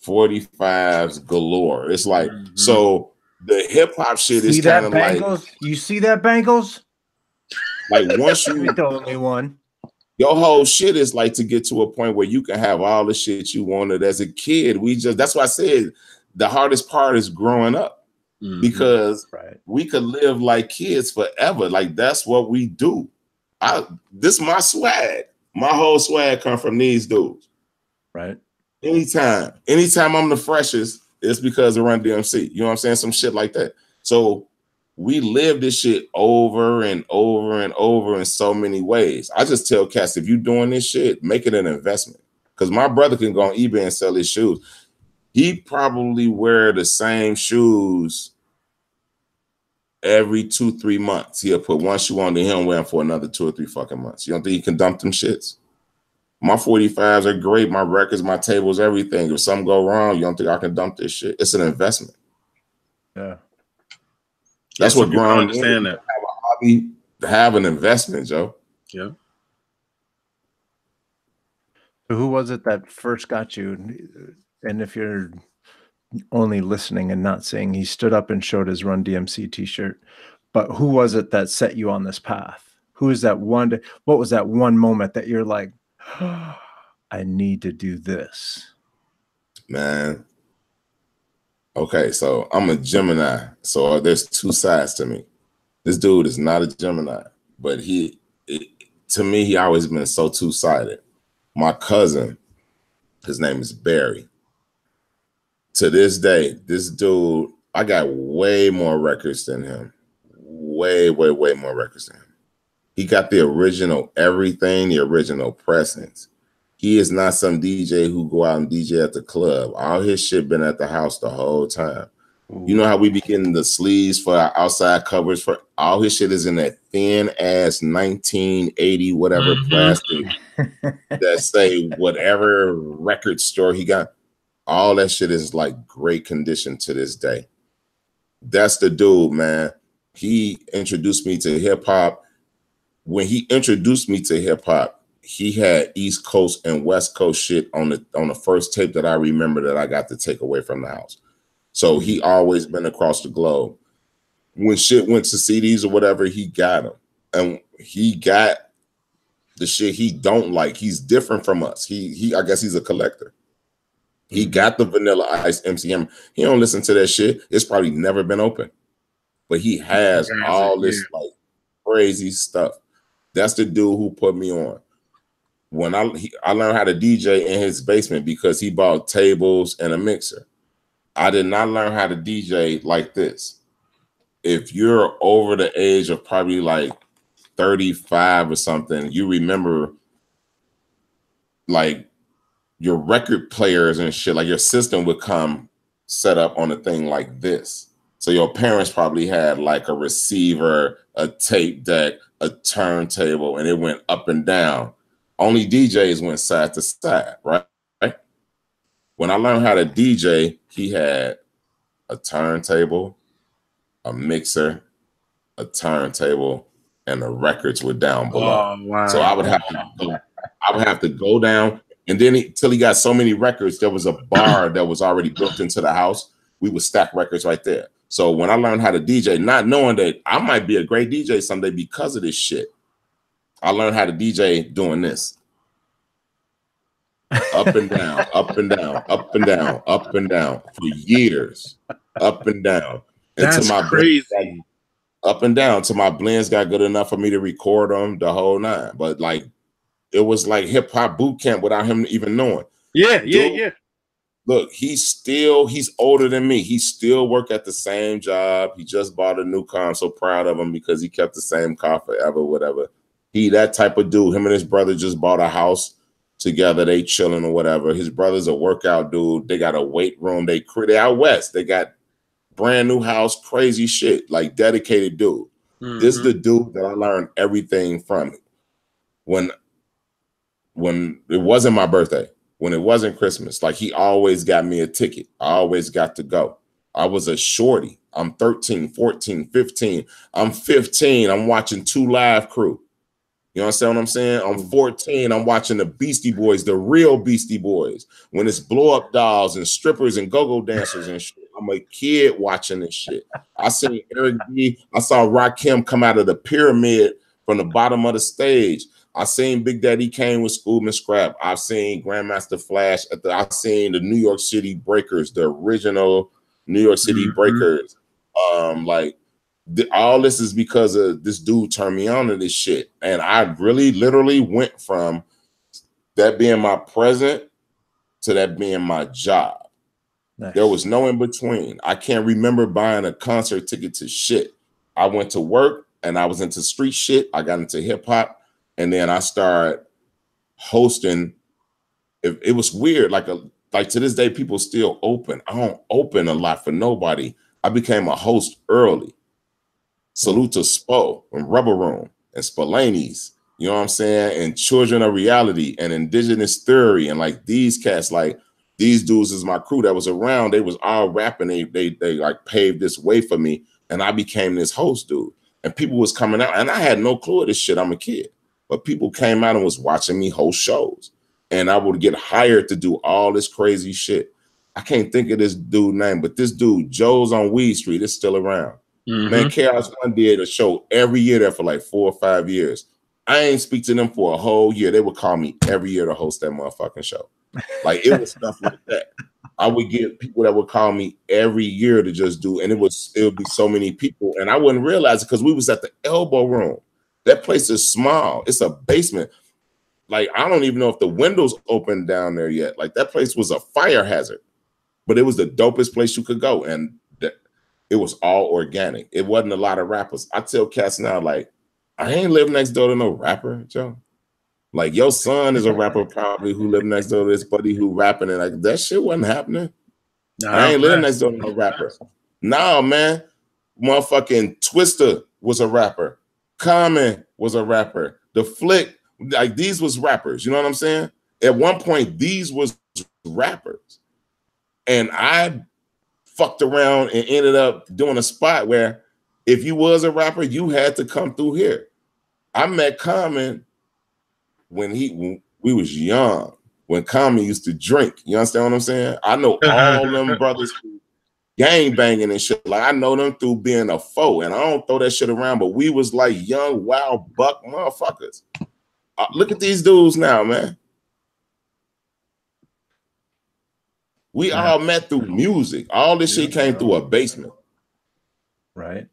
45s galore. It's like, so the hip hop shit is kind of like, you see that, Bengals? Like once you the only one. Your whole shit is like to get to a point where you can have all the shit you wanted as a kid. That's why I said the hardest part is growing up, because we could live like kids forever. Like that's what we do. This my swag. My whole swag come from these dudes. Right. Anytime I'm the freshest, it's because of Run DMC. You know what I'm saying? Some shit like that. So we live this shit over and over and over in so many ways. I just tell cats, if you're doing this shit, make it an investment. Because my brother can go on eBay and sell his shoes. He probably wear the same shoes every 2-3 months. He'll put one shoe on, then he'll wear them for another 2 or 3 fucking months. You don't think he can dump them shits? My 45s are great. My records, my tables, everything. If something go wrong, you don't think I can dump this shit? It's an investment. Yeah. That's what grown understand that. Have a hobby, have an investment, Joe. Yeah. So who was it that first got you? And if you're only listening and not seeing, he stood up and showed his Run DMC t-shirt. But who was it that set you on this path? Who is that one? What was that one moment that you're like, oh, I need to do this? Man. Okay, so I'm a Gemini. So there's 2 sides to me. This dude is not a Gemini, but to me, he always been so 2-sided. My cousin, his name is Barry. To this day, this dude, I got way more records than him. Way more records than him. He got the original everything, the original pressings. He is not some DJ who go out and DJ at the club. All his shit been at the house the whole time. Ooh. You know how we be getting the sleeves for our outside covers? For all his shit is in that thin ass 1980 whatever plastic that say whatever record store he got. All that shit is like great condition to this day. That's the dude, man. He introduced me to hip hop. When he introduced me to hip hop, he had East Coast and West Coast shit on the first tape that I remember that I got to take away from the house. So he always been across the globe. When shit went to CDs or whatever, he got them. And he got the shit he don't like. He's different from us. I guess he's a collector. He got the Vanilla Ice MCM. He don't listen to that shit. It's probably never been open. But he has all this like crazy stuff. That's the dude who put me on. When I learned how to DJ in his basement because he bought tables and a mixer. I did not learn how to DJ like this. If you're over the age of probably like 35 or something, you remember like your record players and shit, like your system would come set up on a thing like this. So your parents probably had like a receiver, a tape deck, a turntable, and it went up and down. Only DJs went side to side, right? When I learned how to DJ, he had a turntable, a mixer, a turntable, and the records were down below. Oh, wow. So I would have to go down, and then till he got so many records, there was a bar that was already built into the house. We would stack records right there. So when I learned how to DJ, not knowing that I might be a great DJ someday because of this shit, I learned how to DJ doing this. Up and down, up and down, up and down, up and down for years. Up and down. That's my crazy. Up and down till my blends got good enough for me to record them the whole nine. But like, it was like hip hop boot camp without him even knowing. Yeah. Look, he's older than me. He still work at the same job. He just bought a new car. I'm so proud of him because he kept the same car forever, whatever. He that type of dude. Him and his brother just bought a house together. They chilling or whatever. His brother's a workout dude. They got a weight room. They out west. They got brand new house, crazy shit, like dedicated dude. This is the dude that I learned everything from. When it wasn't my birthday, when it wasn't Christmas, like he always got me a ticket. I always got to go. I was a shorty. I'm 13, 14, 15. I'm 15. I'm watching 2 Live Crew. You understand what I'm saying? I'm 14. I'm watching the Beastie Boys, the real Beastie Boys. When it's blow up dolls and strippers and go-go dancers and shit. I'm a kid watching this shit. I seen Eric B. I saw Rakim come out of the pyramid from the bottom of the stage. I seen Big Daddy Kane with Schoolman Scrap. I've seen Grandmaster Flash. I've seen the New York City Breakers, the original New York City Breakers. All this is because of this dude turned me on to this shit. And I really literally went from that being my present to that being my job. Nice. There was no in between. I can't remember buying a concert ticket to shit. I went to work and I was into street shit. I got into hip hop and then I started hosting. It was weird. Like to this day, people still open. I don't open a lot for nobody. I became a host early. Salute to Spo and Rubber Room and Spillani's, you know what I'm saying? And Children of Reality and Indigenous Theory and like these cats, like these dudes is my crew that was around. They was all rapping. They like paved this way for me. And I became this host dude. And people was coming out and I had no clue of this shit. I'm a kid. But people came out and was watching me host shows. And I would get hired to do all this crazy shit. I can't think of this dude's name, but this dude, Joe's on Weed Street, is still around. Man, Chaos One did a show every year there for like 4 or 5 years. I ain't speak to them for a whole year. They would call me every year to host that motherfucking show. Like it was stuff like that. I would get people that would call me every year to just do, and it would be so many people, and I wouldn't realize it because we was at the Elbow Room. That place is small. It's a basement. Like I don't even know if the windows open down there yet. Like that place was a fire hazard, but it was the dopest place you could go, and it was all organic. It wasn't a lot of rappers. I tell cats now, like, I ain't live next door to no rapper, Joe. Like, your son is a rapper probably who lived next door to this buddy who rapping, and like, that shit wasn't happening. Nah, I ain't living next door to no rapper. Nah, man. Motherfucking Twister was a rapper. Common was a rapper. The Flick, like, these was rappers. You know what I'm saying? At one point, these was rappers. And I fucked around and ended up doing a spot where if you was a rapper, you had to come through here. I met Common when we was young, when Common used to drink. You understand what I'm saying? I know all them brothers gang banging and shit. Like I know them through being a foe, and I don't throw that shit around, but we was like young, wild buck motherfuckers. Look at these dudes now, man. We all met through music. All this shit came through a basement. Right.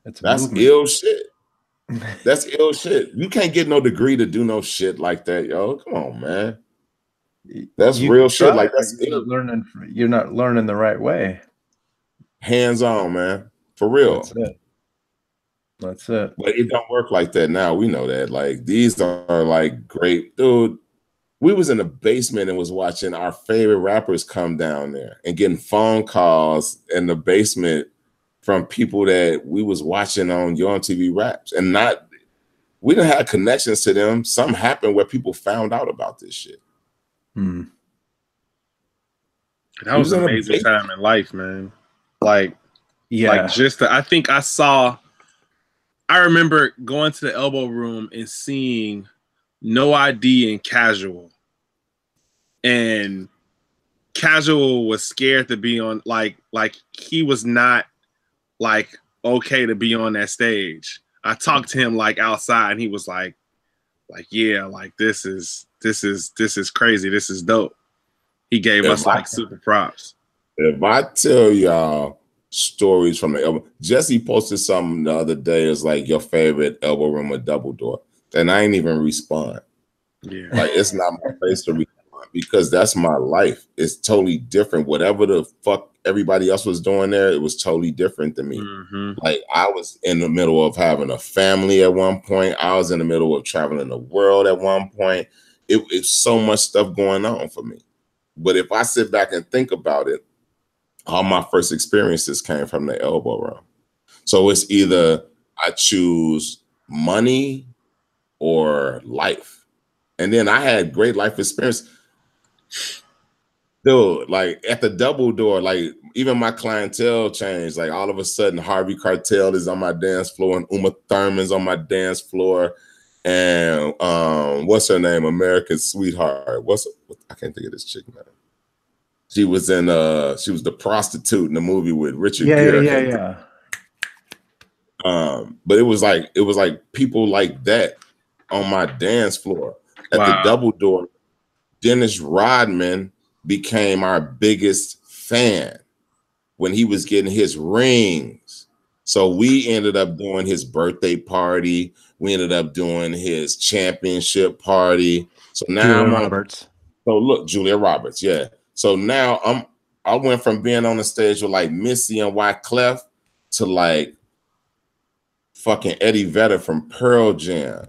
That's ill shit. That's ill shit. You can't get no degree to do no shit like that, yo. Come on, man. That's real shit. Like that's you're not learning the right way. Hands on, man. For real. That's it. But it don't work like that now. We know that. Like these are like great, dude. We was in the basement and was watching our favorite rappers come down there and getting phone calls in the basement from people that we was watching on Yo MTV Raps. And we didn't have connections to them. Something happened where people found out about this shit. That was an amazing time in life, man. Like, yeah. Like I remember going to the Elbow Room and seeing No ID and Casual. And Casual was scared to be on, like he was not like okay to be on that stage. I talked to him like outside and he was like yeah, like this is crazy. This is dope. He gave us like super props. If I tell y'all stories from the Elbow, Jesse posted something the other day. It's like your favorite Elbow Room or Double Door. And I ain't even respond. Yeah. Like it's not my place to respond because that's my life. It's totally different. Whatever the fuck everybody else was doing there, it was totally different than me. Like I was in the middle of having a family at one point. I was in the middle of traveling the world at one point. It's so much stuff going on for me. But if I sit back and think about it, all my first experiences came from the Elbow Room. So it's either I choose money or life. And then I had great life experience. Dude, like at the double door, like even my clientele changed. Like all of a sudden, Harvey Keitel is on my dance floor, and Uma Thurman's on my dance floor, and what's her name? American Sweetheart. I can't think of this chick now. She was the prostitute in the movie with Richard Gere. Yeah. But it was like people like that on my dance floor. At the double door, Dennis Rodman became our biggest fan when he was getting his rings. So we ended up doing his birthday party. We ended up doing his championship party. So now Julia Roberts, yeah. So now I went from being on the stage with like Missy and Wyclef to like fucking Eddie Vedder from Pearl Jam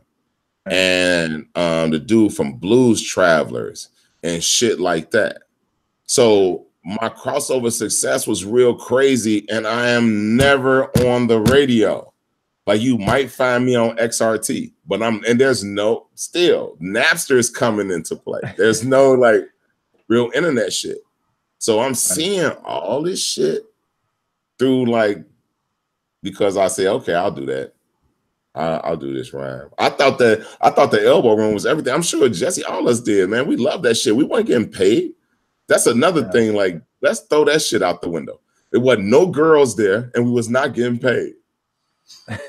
and the dude from Blues Travelers and shit like that. So my crossover success was real crazy, and I am never on the radio. Like you might find me on XRT, but there's no Napster is coming into play. There's no like real internet shit. So I'm seeing all this shit through like, because I say, okay, I'll do that. I'll do this rhyme. I thought the elbow room was everything. I'm sure Jesse, all us did, man. We love that shit. We weren't getting paid. That's another thing. Like, let's throw that shit out the window. It wasn't no girls there, and we was not getting paid. Yeah.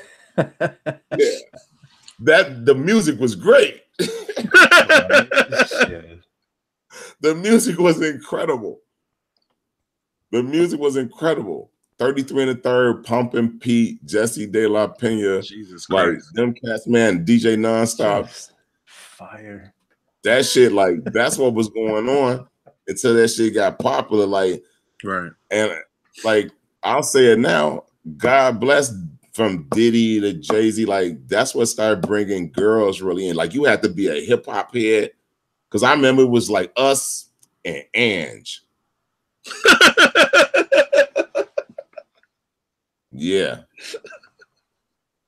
The music was great. The music was incredible. 33 and a Third, Pumpin' Pete, Jesse De La Pena, Jesus like Christ. them cats, man, DJ Nonstop. Fire. That shit, like, that's what was going on until that shit got popular. Like, right. And like, I'll say it now, God bless, from Diddy to Jay-Z, like, that's what started bringing girls really in. Like, you had to be a hip hop head. Because I remember it was like us and Ange. Yeah.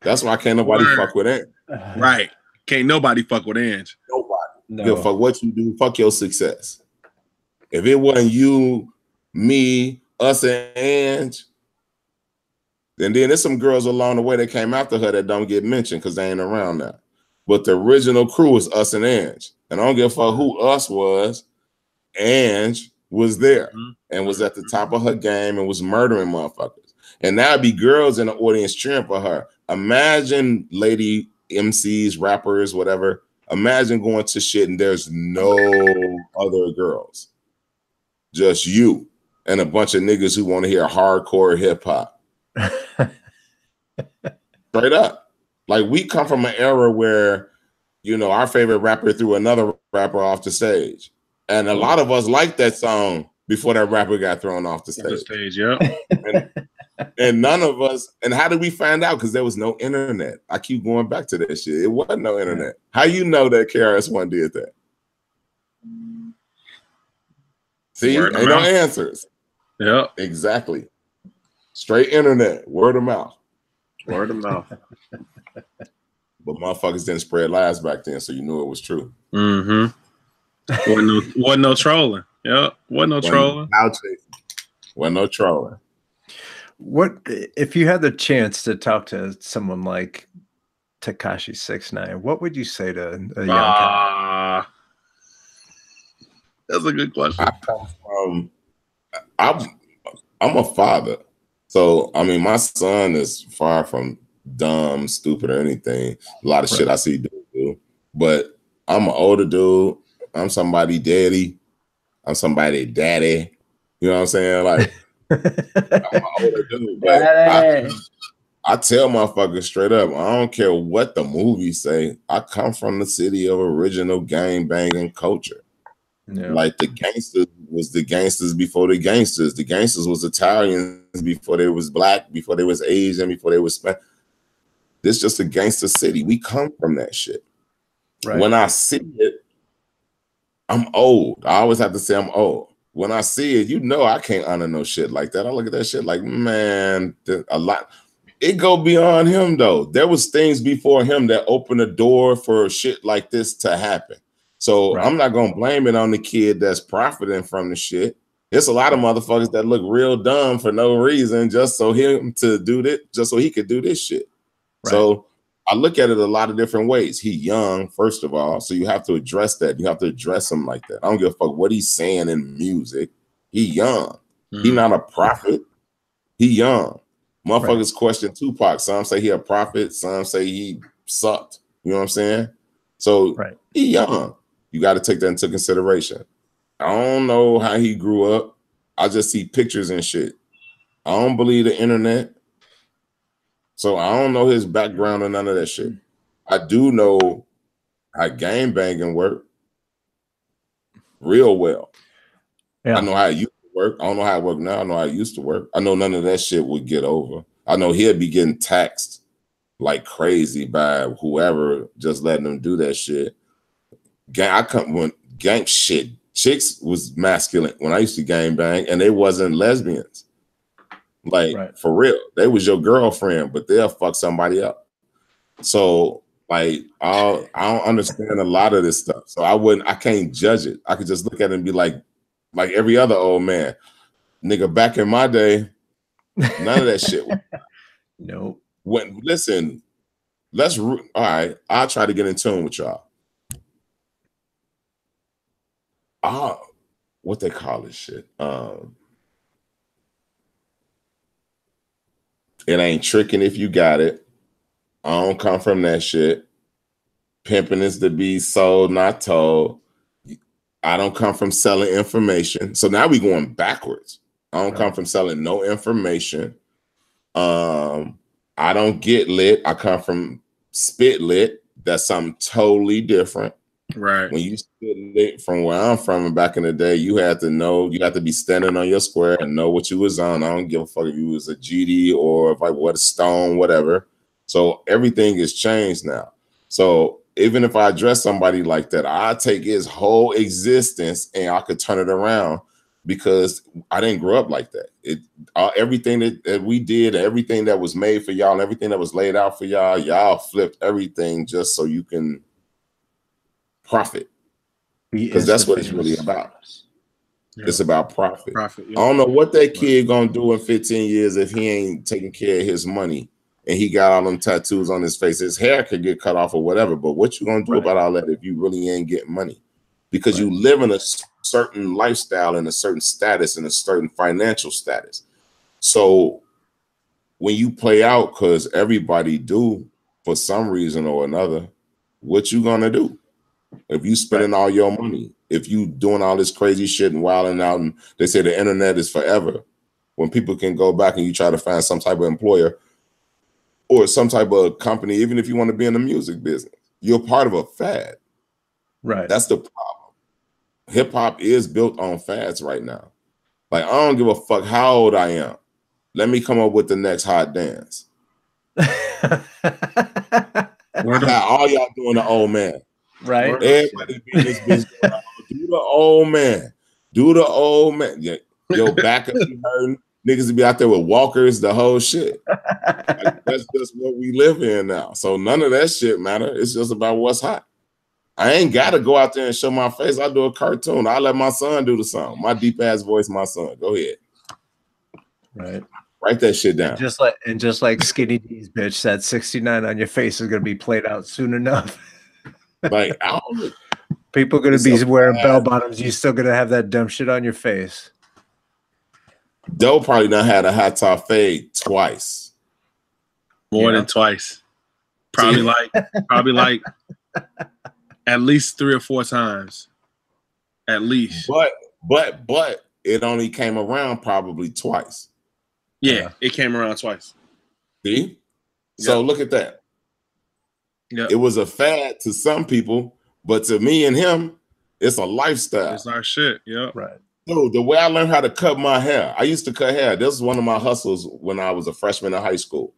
That's why can't nobody fuck with Ange. Right. Can't nobody fuck with Ange. Nobody. No. Give a fuck what you do. Fuck your success. If it wasn't you, me, us, and Ange, then there's some girls along the way that came after her that don't get mentioned because they ain't around now. But the original crew was us and Ange. And I don't give a fuck who us was. Ange was there and was at the top of her game and was murdering motherfuckers. And now it'd be girls in the audience cheering for her. Imagine lady MCs, rappers, whatever. Imagine going to shit and there's no other girls. Just you and a bunch of niggas who want to hear hardcore hip hop. Straight up. Like, we come from an era where, you know, our favorite rapper threw another rapper off the stage. And a lot of us liked that song before that rapper got thrown off the stage. Yeah. And none of us, and how did we find out? Because there was no internet. I keep going back to that shit. It wasn't no internet. How you know that KRS-One did that? See, ain't no answers. Yeah. Exactly. Straight internet, word of mouth. Word of mouth. But motherfuckers didn't spread lies back then, so you knew it was true. Mm-hmm. Wasn't no trolling. Yeah, wasn't no trolling. Wasn't no trolling. What if you had the chance to talk to someone like Tekashi 6ix9ine? What would you say to a young cat? That's a good question. I'm a father, so I mean, my son is far from dumb, stupid, or anything. A lot of shit I see do, but I'm an older dude. I'm somebody daddy. I'm somebody daddy. You know what I'm saying? Like, I'm an older dude, but I tell motherfuckers straight up, I don't care what the movies say. I come from the city of original gang banging culture. Yeah. Like, the gangsters was the gangsters before the gangsters. The gangsters was Italians before they was black, before they was Asian, before they was Spanish. This is just a gangster city. We come from that shit. Right. When I see it, I'm old. I always have to say I'm old. When I see it, you know I can't honor no shit like that. I look at that shit like, man, a lot. It go beyond him, though. There was things before him that opened the door for shit like this to happen. So I'm not gonna blame it on the kid that's profiting from the shit. There's a lot of motherfuckers that look real dumb for no reason, just so him to do this, just so he could do this shit. Right. So I look at it a lot of different ways. He young, first of all, so you have to address that. You have to address him like that. I don't give a fuck what he's saying in music. He young. He not a prophet. He young. Motherfuckers question Tupac. Some say he a prophet. Some say he sucked. You know what I'm saying? So he young. You got to take that into consideration. I don't know how he grew up. I just see pictures and shit. I don't believe the internet. So I don't know his background or none of that shit. I do know how gang banging work real well. Yeah. I know how it used to work. I don't know how it work now. I know how it used to work. I know none of that shit would get over. I know he'll be getting taxed like crazy by whoever just letting him do that shit. Gang shit. Chicks was masculine when I used to gang bang, and they wasn't lesbians. Like for real, they was your girlfriend, but they'll fuck somebody up. So like, I don't understand a lot of this stuff. So I can't judge it. I could just look at it and be like every other old man, nigga. Back in my day, none of that shit. Nope. Listen, all right. I'll try to get in tune with y'all. What they call this shit? It ain't tricking if you got it. I don't come from that shit. Pimping is to be sold, not told. I don't come from selling information. So now we going backwards. I don't come from selling no information. I don't get lit. I come from spit lit. That's something totally different. Right. When you spit lit from where I'm from and back in the day, you had to know, you had to be standing on your square and know what you was on. I don't give a fuck if you was a GD or if I was a Stone, whatever. So everything has changed now. So even if I address somebody like that, I take his whole existence and I could turn it around because I didn't grow up like that. Everything that we did, everything that was made for y'all, and everything that was laid out for y'all, y'all flipped everything just so you can profit, because that's what it's really about. Yeah. It's about profit. Yeah. I don't know what that kid gonna do in 15 years if he ain't taking care of his money and he got all them tattoos on his face. His hair could get cut off or whatever, but what you gonna do about all that if you really ain't getting money? Because you live in a certain lifestyle and a certain status and a certain financial status. So when you play out, because everybody do for some reason or another, what you gonna do? If you spending all your money, if you doing all this crazy shit and wilding out, and they say the internet is forever, when people can go back and you try to find some type of employer or some type of company, even if you want to be in the music business, you're part of a fad. Right. That's the problem. Hip hop is built on fads right now. Like, I don't give a fuck how old I am. Let me come up with the next hot dance. All y'all doing the old man. Right. Everybody be in this business. Do the old man. Do the old man. Yo, back up be hurting. Niggas be out there with walkers, the whole shit. Like, that's just what we live in now. So none of that shit matter. It's just about what's hot. I ain't got to go out there and show my face. I do a cartoon. I let my son do the song. My deep ass voice, my son. Go ahead. Right. Write that shit down. Just like Skinny D's bitch, that 69 on your face is gonna be played out soon enough. Like, people are gonna be wearing bell bottoms. You still gonna have that dumb shit on your face. Doe probably done had a hot top fade twice. More than twice. Probably like at least 3 or 4 times. At least. But it only came around probably twice. Yeah, it came around twice. See? So look at that. Yep. It was a fad to some people, but to me and him, it's a lifestyle. It's our shit. Yeah. Right. So the way I learned how to cut my hair, I used to cut hair. This was one of my hustles when I was a freshman in high school.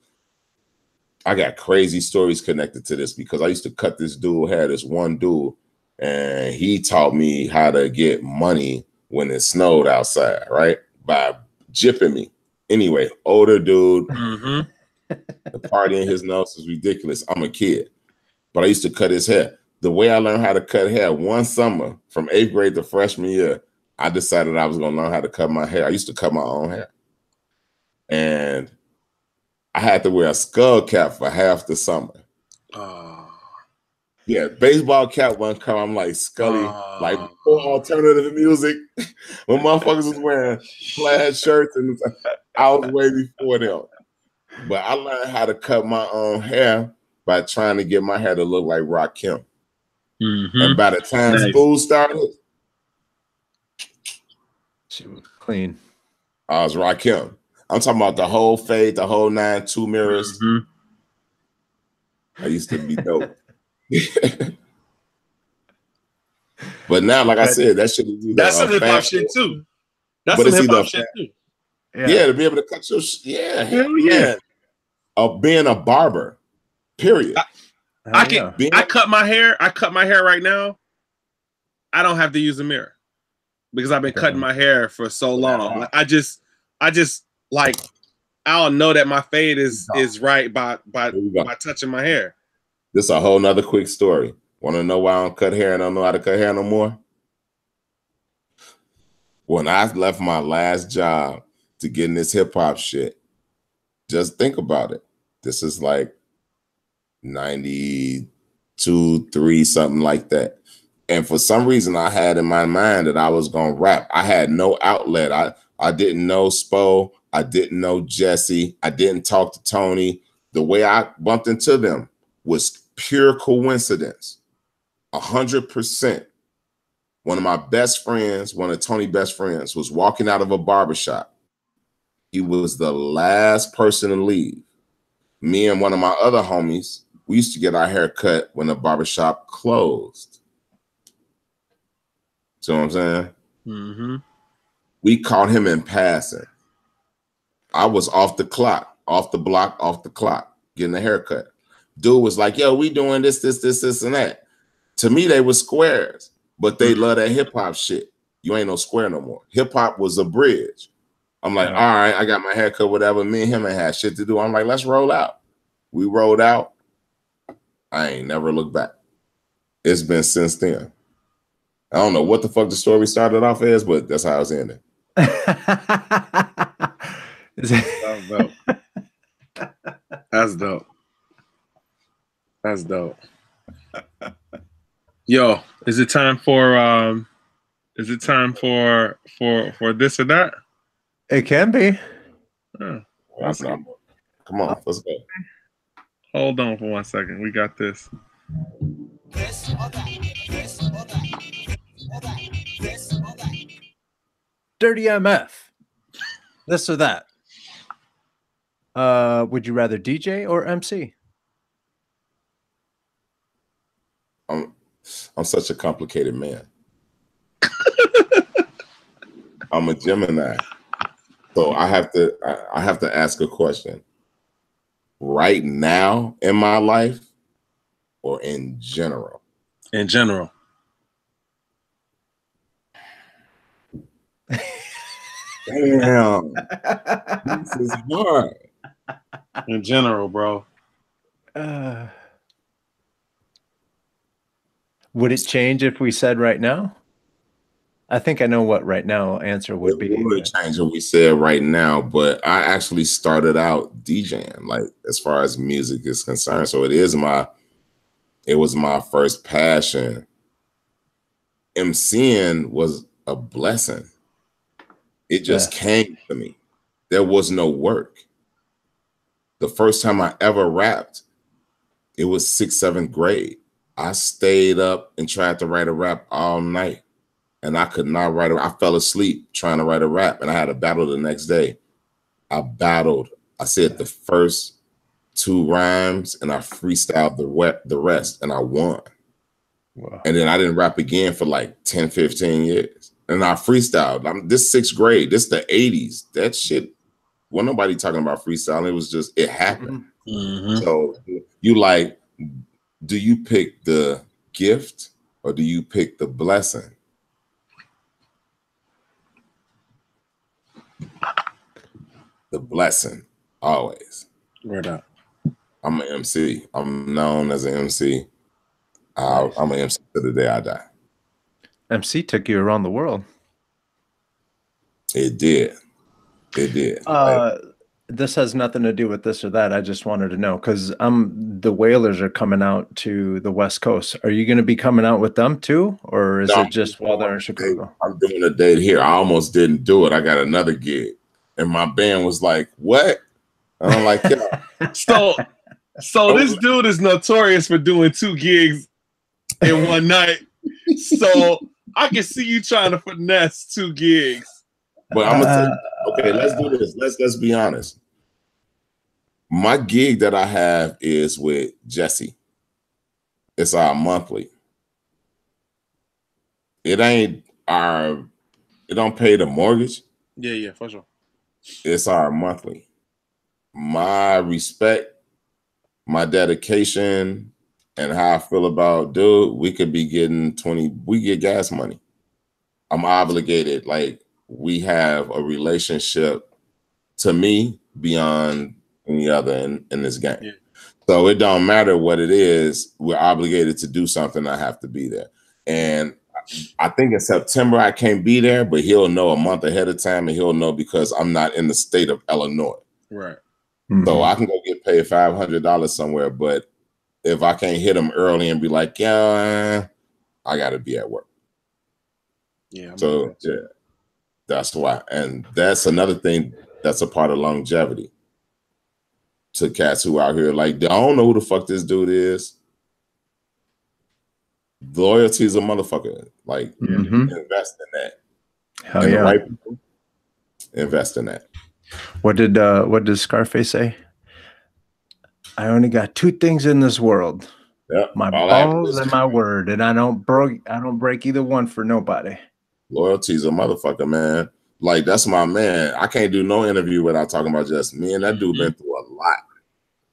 I got crazy stories connected to this because I used to cut this dude hair, this one dude, and he taught me how to get money when it snowed outside, right? By jipping me. Anyway, older dude. Mm-hmm. The party in his nose is ridiculous. I'm a kid. But I used to cut his hair. the way I learned how to cut hair, one summer from 8th grade to freshman year, I decided I was going to learn how to cut my hair. I used to cut my own hair. And I had to wear a skull cap for half the summer. Yeah, baseball cap one come. I'm like Scully, like before alternative music, when motherfuckers was wearing plaid shirts, and I was way before them. But I learned how to cut my own hair by trying to get my hair to look like Rakim. And by the time school started, she was clean. I was Rakim. I'm talking about the whole fade, the whole 9, 2 mirrors. I used to be dope. But now, like I said, that shit is either that's some hip hop shit too. That's some hip hop shit too. Yeah, to be able to cut your hell yeah. Of being a barber, period. I cut my hair. I cut my hair right now. I don't have to use a mirror because I've been cutting my hair for so long. Like, I just like I'll know that my fade is right by touching my hair. This is a whole nother quick story. Want to know why I don't cut hair and I don't know how to cut hair no more? When I left my last job to get in this hip hop shit, just think about it. This is like 92, 3, something like that. And for some reason, I had in my mind that I was going to rap. I had no outlet. I didn't know Spo. I didn't know Jesse. I didn't talk to Tony. The way I bumped into them was pure coincidence. 100%. One of my best friends, one of Tony's best friends, was walking out of a barbershop. He was the last person to leave. Me and one of my other homies, we used to get our hair cut when the barbershop closed. See what I'm saying? We caught him in passing. I was off the clock, off the block, off the clock, getting a haircut. Dude was like, yo, we doing this, and that. To me, they were squares, but they love that hip hop shit. You ain't no square no more. Hip hop was a bridge. I'm like, all right, I got my haircut, whatever. Me and him ain't had shit to do. I'm like, let's roll out. We rolled out. I ain't never looked back. It's been since then. I don't know what the fuck the story started off as, but that's how it's ending. That's dope. That's dope. That's dope. Yo, is it time for this or that? It can be. Come on, let's go. Hold on for 1 second. We got this. Dirty MF. This or that. Would you rather DJ or MC? I'm such a complicated man. I'm a Gemini. So I have to ask a question. Right now in my life or in general? In general. Damn. This is hard. In general, bro. Would it change if we said right now? I think I know what right now answer would be. It would change what we said right now, but I actually started out DJing, like as far as music is concerned. So it was my first passion. MCing was a blessing. It just came to me. There was no work. The first time I ever rapped, it was 6th, 7th grade. I stayed up and tried to write a rap all night. And I could not write I fell asleep trying to write a rap, and I had a battle the next day. I battled. I said the first 2 rhymes, and I freestyled the rest, and I won. Wow. And then I didn't rap again for like 10, 15 years. And I freestyled. This 6th grade, this the 80s. That shit, wasn't nobody talking about freestyling. It was just, it happened. So you like, do you pick the gift or do you pick the blessing? The blessing, always. Right up. I'm an MC. I'm known as an MC. I'm an MC to the day I die. MC took you around the world. It did. It did. This has nothing to do with this or that. I just wanted to know because the Whalers are coming out to the West Coast. Are you going to be coming out with them too, or is it just while they're in Chicago? I'm doing a date here. I almost didn't do it. I got another gig, and my band was like, "What?" And I'm like, "Yeah." So this dude is notorious for doing 2 gigs in one night. So I can see you trying to finesse 2 gigs. But I'm gonna tell you, okay, let's do this. Let's be honest. My gig that I have is with Jesse. It's our monthly. It don't pay the mortgage. Yeah, for sure. It's our monthly. My respect, my dedication, and how I feel about, dude, we could be getting we get gas money. I'm obligated. Like, we have a relationship, to me, beyond any other in this game. Yeah. So it don't matter what it is, we're obligated to do something. I have to be there. And I think in September I can't be there, but he'll know a month ahead of time, and he'll know because I'm not in the state of Illinois. Right. Mm-hmm. So I can go get paid $500 somewhere, but if I can't hit him early and be like, yeah, I got to be at work. Yeah. So yeah. That's why. And that's another thing that's a part of longevity. To cats who out here like, I don't know who the fuck this dude is. Loyalty is a motherfucker. Like, invest in that. Hell and yeah. The right people, invest in that. What did Scarface say? I only got 2 things in this world. Yep. My balls and my word. And I don't break either one for nobody. Loyalty's a motherfucker, man. Like, that's my man. I can't do no interview without talking about just me and that dude been through a lot.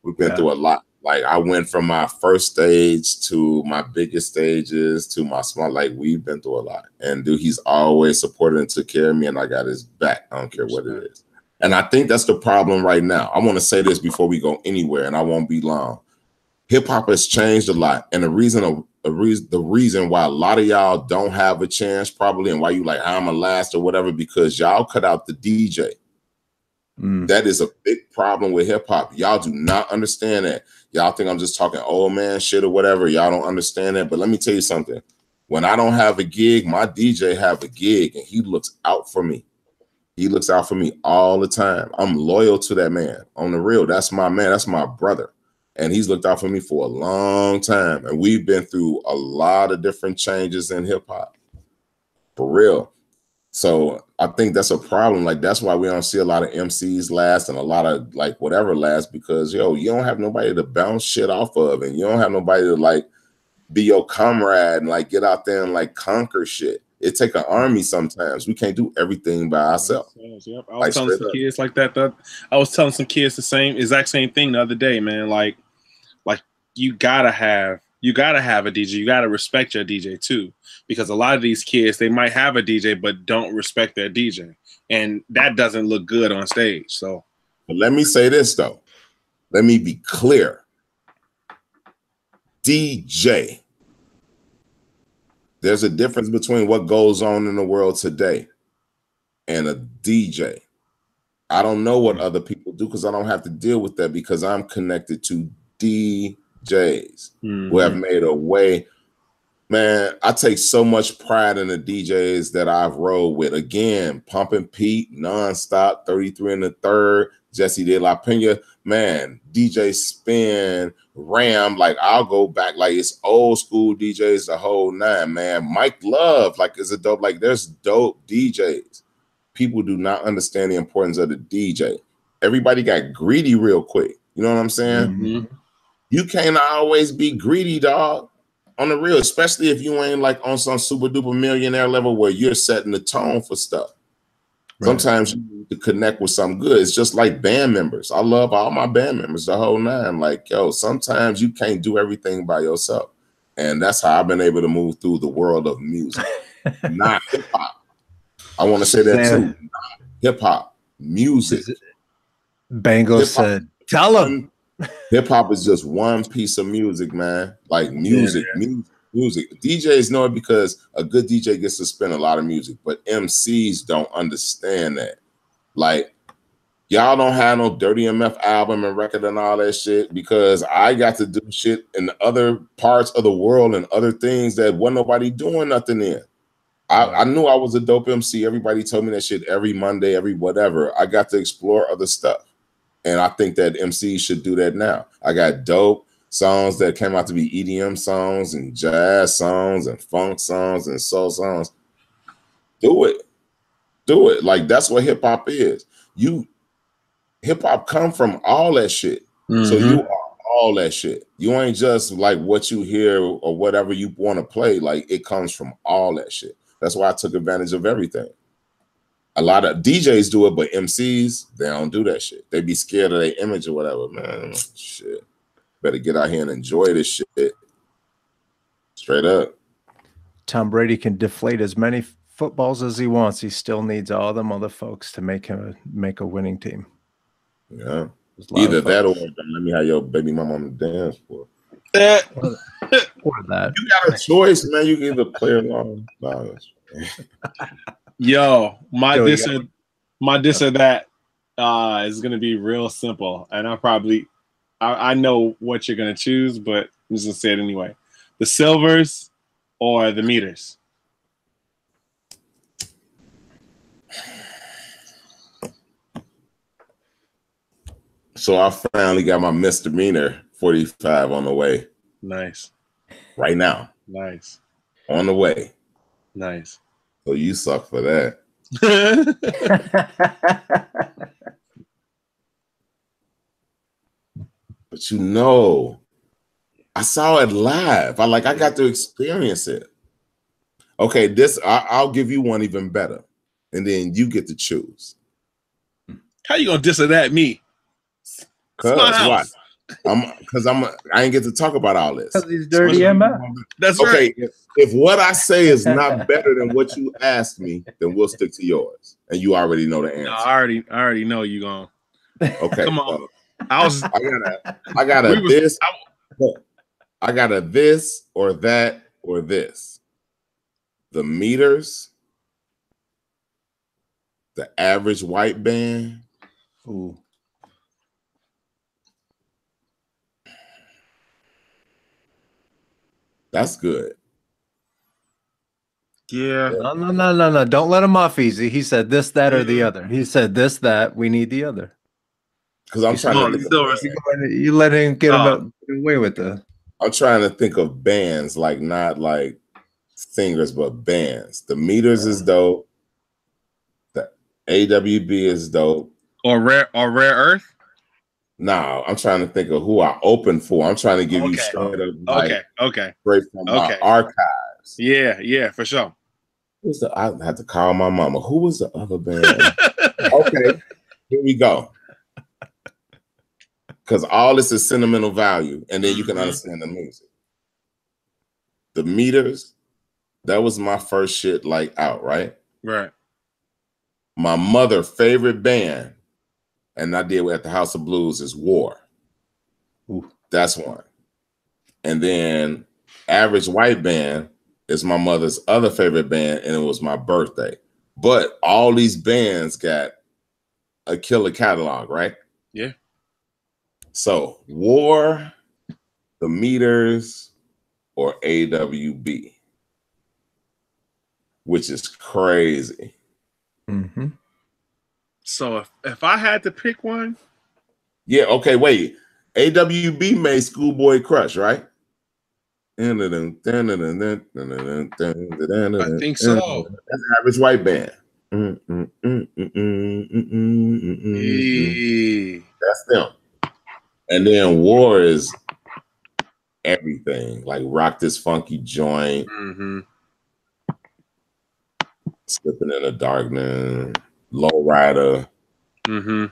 We've been through a lot. Like, I went from my first stage to my biggest stages to my small, like, we've been through a lot. And dude, he's always supported and took care of me, and I got his back. I don't care what it is. And I think that's the problem right now. I want to say this before we go anywhere, and I won't be long. Hip hop has changed a lot. And the reason why a lot of y'all don't have a chance probably, and why you like, I'm a last or whatever, because y'all cut out the DJ. That is a big problem with hip hop. Y'all do not understand that. Y'all think I'm just talking old man shit or whatever. Y'all don't understand that. But let me tell you something. When I don't have a gig, my DJ have a gig, and he looks out for me. He looks out for me all the time. I'm loyal to that man. On the real, that's my man. That's my brother. And he's looked out for me for a long time. And we've been through a lot of different changes in hip hop. For real. So I think that's a problem. Like, that's why we don't see a lot of MCs last and a lot of like whatever last, because you don't have nobody to bounce shit off of, and you don't have nobody to like be your comrade and like get out there and like conquer shit. It take an army sometimes. We can't do everything by ourselves. Yep. I was telling some kids like that. I was telling some kids the exact same thing the other day, man. Like you gotta have a DJ. You gotta respect your DJ too, because a lot of these kids, they might have a DJ but don't respect their DJ, and that doesn't look good on stage. So, but let me say this though. Let me be clear. DJ. There's a difference between what goes on in the world today and a DJ. I don't know what other people do because I don't have to deal with that, because I'm connected to DJs who have made a way. Man, I take so much pride in the DJs that I've rolled with. Again, Pumpin' Pete, Nonstop, 33 and the Third, Jesse De La Pena, man, DJ Spin, Ram, like I'll go back, like it's old school DJs, the whole nine, man. Mike Love, like is a dope, like there's dope DJs. People do not understand the importance of the DJ. Everybody got greedy real quick. You know what I'm saying? You can't always be greedy, dog. On the real, especially if you ain't like on some super duper millionaire level where you're setting the tone for stuff. Right. Sometimes you need to connect with something good. It's just like band members. I love all my band members, the whole nine. Like, yo, sometimes you can't do everything by yourself. And that's how I've been able to move through the world of music. Not hip hop. I want to say that too. Not hip hop, music. Bango said, tell him. Hip hop is just one piece of music, man. Like music. music. DJs know it because a good DJ gets to spin a lot of music, but MCs don't understand that. Like, y'all don't have no Dirty MF album and record and all that shit because I got to do shit in other parts of the world and other things that wasn't nobody doing nothing in. I knew I was a dope MC. Everybody told me that shit every Monday, every whatever. I got to explore other stuff. And I think that MCs should do that now. I got dope songs that came out to be EDM songs and jazz songs and funk songs and soul songs. Do it. Do it. Like, that's what hip hop is. Hip hop come from all that shit. Mm-hmm. So you are all that shit. You ain't just like what you hear or whatever you want to play. Like, it comes from all that shit. That's why I took advantage of everything. A lot of DJs do it, but MCs, they don't do that shit. They be scared of their image or whatever. Man, shit. Better get out here and enjoy this shit. Straight up. Tom Brady can deflate as many footballs as he wants. He still needs all them other folks to make a winning team. Yeah. Either that or let me have your baby mama on the dance floor. Or that. You got a choice, man. You can either play along. Yo, my this or that is gonna be real simple, and I know what you're gonna choose, but I'm just gonna say it anyway. The silvers or the meters. So I finally got my misdemeanor 45 on the way. Nice. Right now. Nice. On the way. Nice. So you suck for that. But you know, I saw it live. I got to experience it. Okay, I'll give you one even better. And then you get to choose. How you gonna diss or that me? Cause what? I ain't get to talk about all this. Because he's dirty MF. That's okay, right. If what I say is not better than what you asked me, then we'll stick to yours. And you already know the answer. No, I already know you gone. Okay. Come on. I got a this or that or this. The meters, the average white band. Ooh. That's good. Yeah. No. Don't let him off easy. He said this, that, or the other. He said this, that. We need the other. Because I'm trying to think you let him get away with the. I'm trying to think of bands, like not like singers, but bands. The meters is dope. The AWB is dope. Or Rare Earth. No, I'm trying to think of who I opened for. I'm trying to give you straight up, straight from my archives. Yeah, for sure. I had to call my mama. Who was the other band? Okay, here we go. Because all this is sentimental value, and then you can understand the music. The meters, that was my first shit out, right? Right. My mother's favorite band, and I did at the House of Blues, is War. Ooh. That's one. And then Average White Band is my mother's other favorite band, and it was my birthday. But all these bands got a killer catalog, right? Yeah. So War, the meters, or AWB, which is crazy. Mm-hmm. So if I had to pick one, yeah, okay, wait. AWB made Schoolboy Crush, right? I think so. That's Average White Band. That's them. And then War is everything, like Rock This Funky Joint, Slipping in the Darkness, Lowrider. Mm-hmm.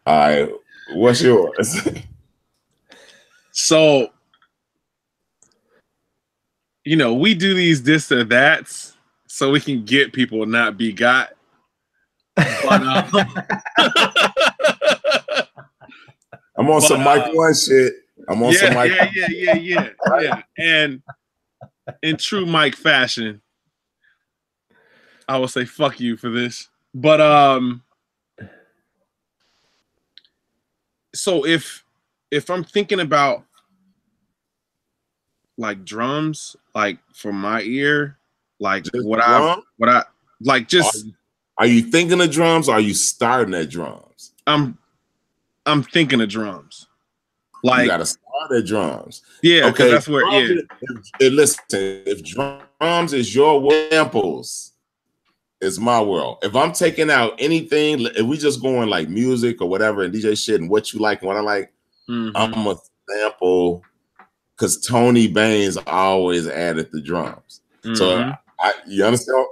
All right, what's yours? So, we do these this or that's so we can get people not be got. But, I'm on some Mike One shit. I'm on some Mike. Yeah. And in true Mike fashion, I will say fuck you for this. But so if I'm thinking about like drums, like for my ear, like Just what I like just are you thinking of drums or are you starting at drums? I'm thinking of drums. Like you gotta start at drums. Yeah, okay. That's where listen, if drums is your samples, it's my world. If I'm taking out anything, if we just going like music or whatever and DJ shit and what you like and what I like, I'm a sample because Tony Baines always added the drums. So you understand?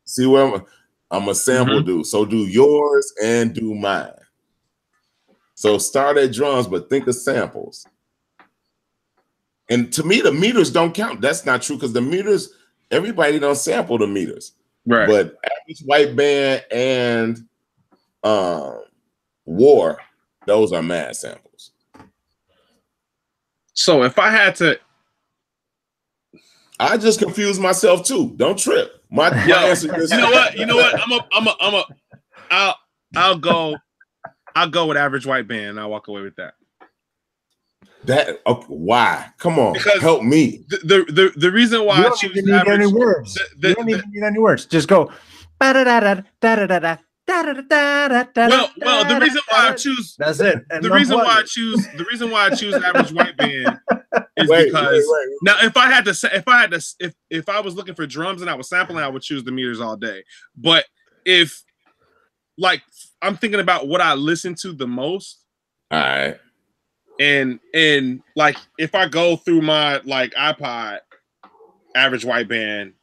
See where I'm a sample dude. So do yours and do mine. So start at drums, but think of samples. And to me, the meters don't count. That's not true because the meters, everybody don't sample the meters. Right. But Average White Band and War, those are mad samples. So if I had to, I just confused myself too. Don't trip. My answer is, you know what? I'll go with Average White Band and I'll walk away with that. Okay, why? Come on, because help me. The reason why I choose need any words. You don't even need any words. Just go. Well, the reason why I choose that's it. And the reason why I choose Average White Band is because now if I was looking for drums and I was sampling, I would choose the meters all day. But if like I'm thinking about what I listen to the most, all right. And like if I go through my like iPod, Average White Band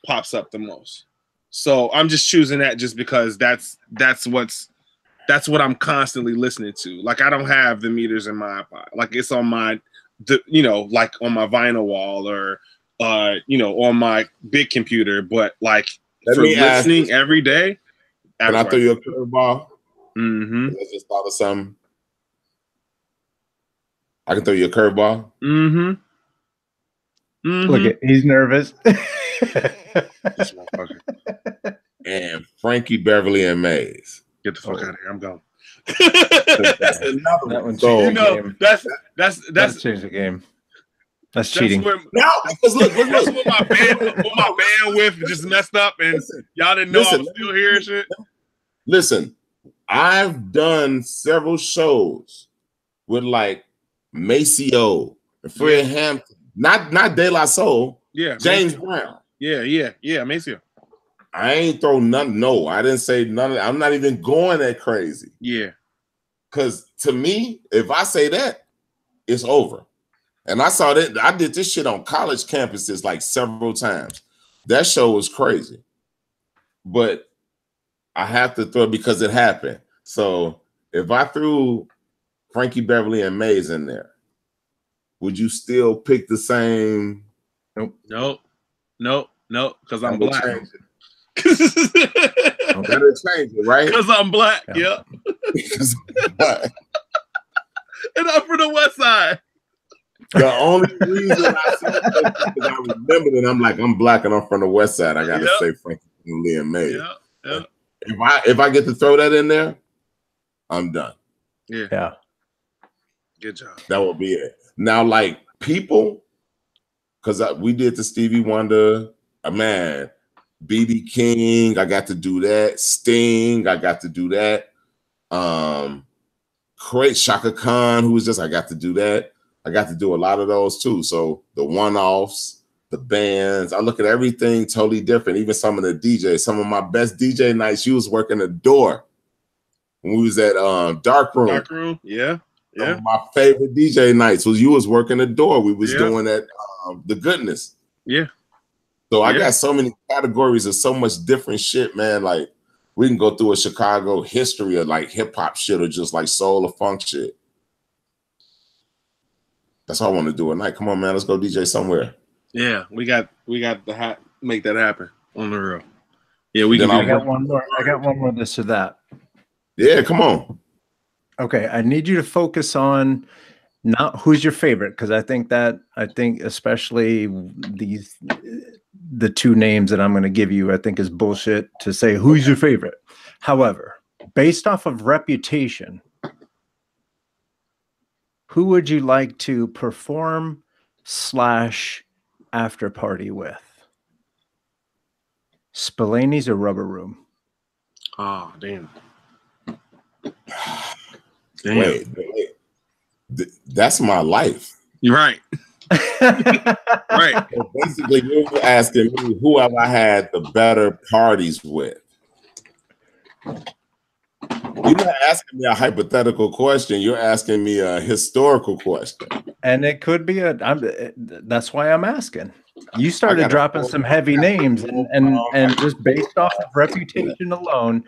pops up the most. So I'm just choosing that just because that's what I'm constantly listening to. Like I don't have the meters in my iPod. Like it's on my like on my vinyl wall or on my big computer. But like for listening every day. Can I throw you a curveball? I just thought of something. I can throw you a curveball. Look, he's nervous. And Frankie Beverly and Maze. Get the fuck out of here! I'm gone. That's another that one. So that's changed the game. That's cheating. No, because look. That's when my bandwidth just messed up, and y'all didn't know I was still here and shit. Listen, I've done several shows with like Maceo and Fred Hampton, not De La Soul, James Brown. Yeah, Maceo. I ain't throw none. No, I didn't say none. I'm not even going that crazy. Yeah, because to me, if I say that, it's over. And I saw that I did this shit on college campuses like several times. That show was crazy, but I have to throw it because it happened. So if I threw Frankie Beverly and Maze in there, would you still pick the same? Nope. Because I'm black. Better change it, right? Because I'm black. Yeah. And I'm from the West Side. The only reason I said that is because I remember that I'm like, I'm black and I'm from the West Side. I gotta say Frankie Beverly and Maze. Yeah. If I get to throw that in there, I'm done. Yeah. Good job. That will be it. Now, like people, because we did the Stevie Wonder, man, BB King, I got to do that. Sting, I got to do that. Great Shaka Khan, who was I got to do that. I got to do a lot of those too. So the one-offs, the bands, I look at everything totally different. Even some of the DJs, some of my best DJ nights, you was working the door when we was at Dark Room. Dark Room, yeah. Some of my favorite DJ nights was you was working the door. We was doing that, The Goodness. Yeah. So I got so many categories of so much different shit, man. Like we can go through a Chicago history of like hip hop shit or just like soul or funk shit. That's all I want to do at night. Come on, man. Let's go DJ somewhere. Yeah, we got to make that happen on the real. Yeah, we can. I got one more this or that. Yeah, come on. Okay, I need you to focus on Not who's your favorite, because I think especially the two names that I'm going to give you, I think is bullshit to say who's your favorite. However, based off of reputation, who would you like to perform / after party with? Spillani's or Rubber Room? Oh, damn. Wait. That's my life. You're right. Right. So basically, you're asking me who have I had the better parties with. You're not asking me a hypothetical question. You're asking me a historical question. And it could be that's why I'm asking. You started dropping some heavy names, and just based off of reputation alone,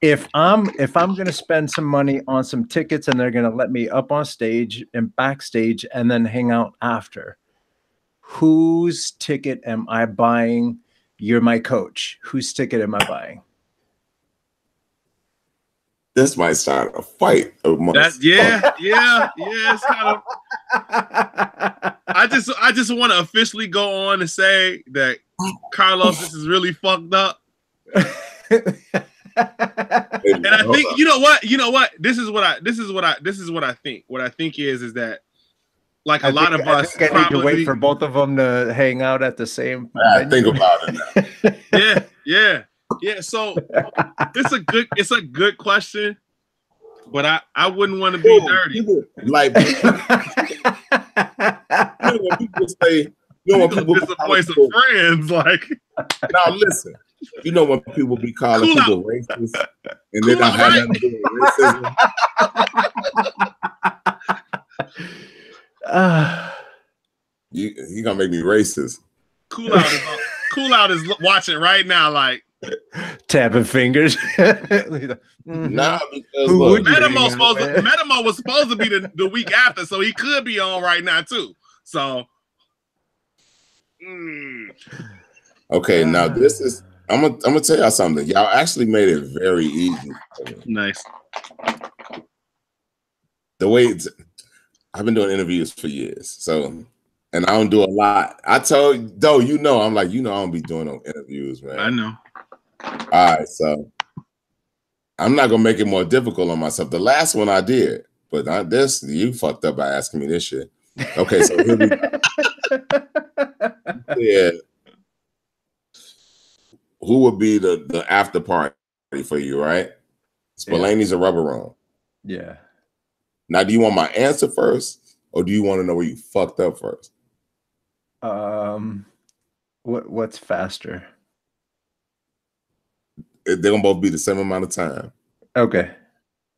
if I'm going to spend some money on some tickets and they're going to let me up on stage and backstage and then hang out after, whose ticket am I buying? You're my coach. Whose ticket am I buying? This might start a fight. Yeah. It's kind of. I just want to officially go on and say that Carlos, this is really fucked up. And I think you know what. This is what I think. What I think is that like a lot of us I need to wait for both of them to hang out at the same. Think about it now. Yeah. So it's a good question, but I wouldn't want to be dirty. Like when people say, when people disappoint some friends, like now listen. You know when people be calling people racist and they don't have nothing to do with racism. You gonna make me racist. Cool out is watching right now, like tapping fingers. Nah, because look, Metamo was supposed to be the week after, so he could be on right now too. So okay, now this is I'm gonna tell y'all something. Y'all actually made it very easy. Nice. The way I've been doing interviews for years, so and I don't do a lot. I told though, I'm like, I don't be doing no interviews, man. I know. All right, so I'm not gonna make it more difficult on myself. The last one I did, but you fucked up by asking me this shit. Okay, so here we go. Yeah. Who would be the after party for you, right? Spillani's or Rubber Room? Yeah. Now, do you want my answer first, or do you want to know where you fucked up first? What's faster? They're gonna both be the same amount of time. Okay.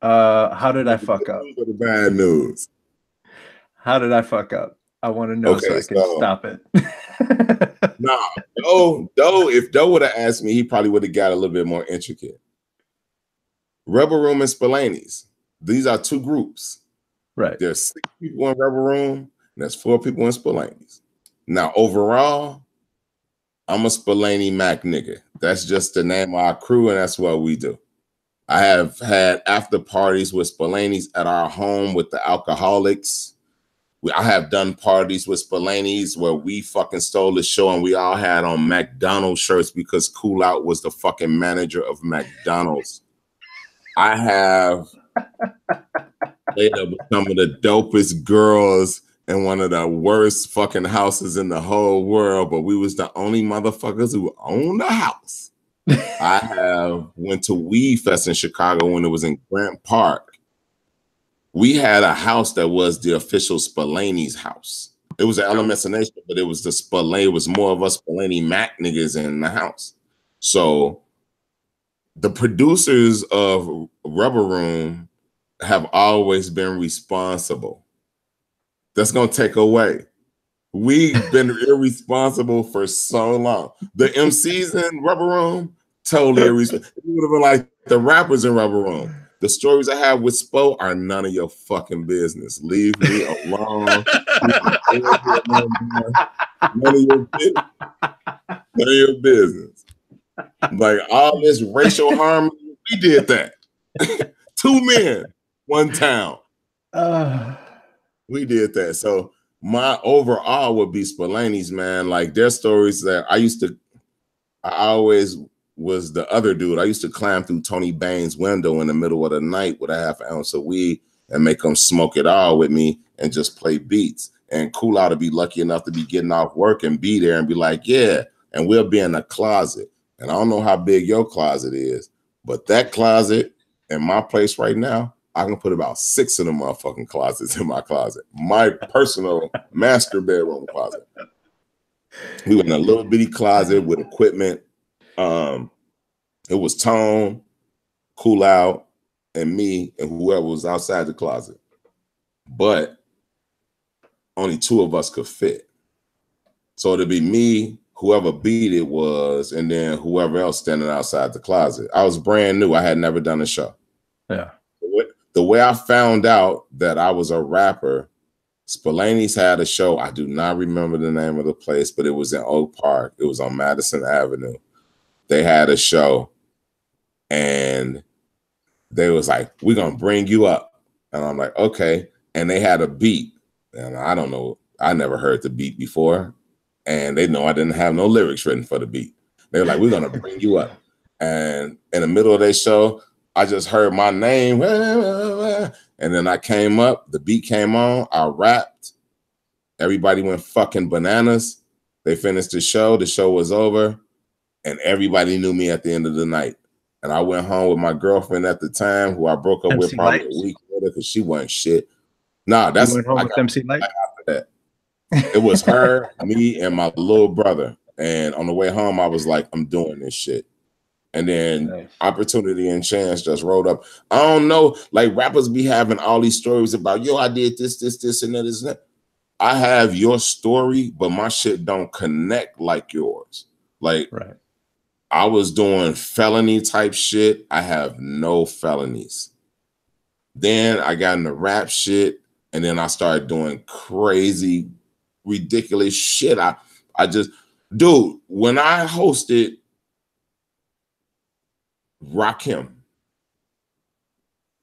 How did I fuck up? The bad news. How did I fuck up? I want to know so I can stop it. Nah, if Doe would have asked me, he probably would have got a little bit more intricate. Rubber Room and Spillani's. These are two groups. Right. There's 6 people in Rubber Room, and there's 4 people in Spillani's. Now, overall, I'm a Spillani Mac nigga. That's just the name of our crew, and that's what we do. I have had after parties with Spillani's at our home with the alcoholics. I have done parties with Spillani's where we fucking stole the show and we all had on McDonald's shirts because Cool Out was the fucking manager of McDonald's. I have played up with some of the dopest girls in one of the worst fucking houses in the whole world, but we was the only motherfuckers who owned the house. I have went to Weed Fest in Chicago when it was in Grant Park. We had a house that was the official Spillani's house. It was an Elements of Nation, but it was the Spillani. It was more of us Spillani Mac niggas in the house. So the producers of Rubber Room have always been responsible. That's going to take away. We've been irresponsible for so long. The MCs in Rubber Room, totally irresponsible. It would have been like the rappers in Rubber Room. The stories I have with Spo are none of your fucking business. Leave me alone. None of your business. None of your business. Like all this racial harmony, we did that. 2 men, 1 town. We did that. So my overall would be Spillani's, man. Like their stories that I always was the other dude. I used to climb through Tony Bain's window in the middle of the night with a half ounce of weed and make him smoke it all with me and just play beats. And Cool Out to be lucky enough to be getting off work and be there and be like, yeah. And we'll be in a closet. And I don't know how big your closet is, but that closet in my place right now, I can put about 6 of them motherfucking closets in my closet. My personal master bedroom closet. We were in a little bitty closet with equipment. It was Tone, Cool Out, and me, and whoever was outside the closet. But only 2 of us could fit. So it'd be me, whoever beat it was, and then whoever else standing outside the closet. I was brand new. I had never done a show. Yeah. The way I found out that I was a rapper, Spillani's had a show. I do not remember the name of the place, but it was in Oak Park. It was on Madison Avenue. They had a show, and they was like, we're going to bring you up. And I'm like, okay. And they had a beat. And I don't know. I never heard the beat before. And they know I didn't have no lyrics written for the beat. They were like, we're going to bring you up. And in the middle of their show, I just heard my name. And then I came up. The beat came on. I rapped. Everybody went fucking bananas. They finished the show. The show was over. And everybody knew me at the end of the night. And I went home with my girlfriend at the time, who I broke up with probably a week later because she wasn't shit. Nah, that's went home with MC Light. After that. It was her, me, and my little brother. And on the way home, I was like, I'm doing this shit. And then opportunity and chance just rolled up. I don't know, like rappers be having all these stories about, yo, I did this, and that, and that. I have your story, but my shit don't connect like yours. Like, right. I was doing felony type shit. I have no felonies. Then I got into rap shit, and then I started doing crazy, ridiculous shit. I just, dude, when I hosted Rakim,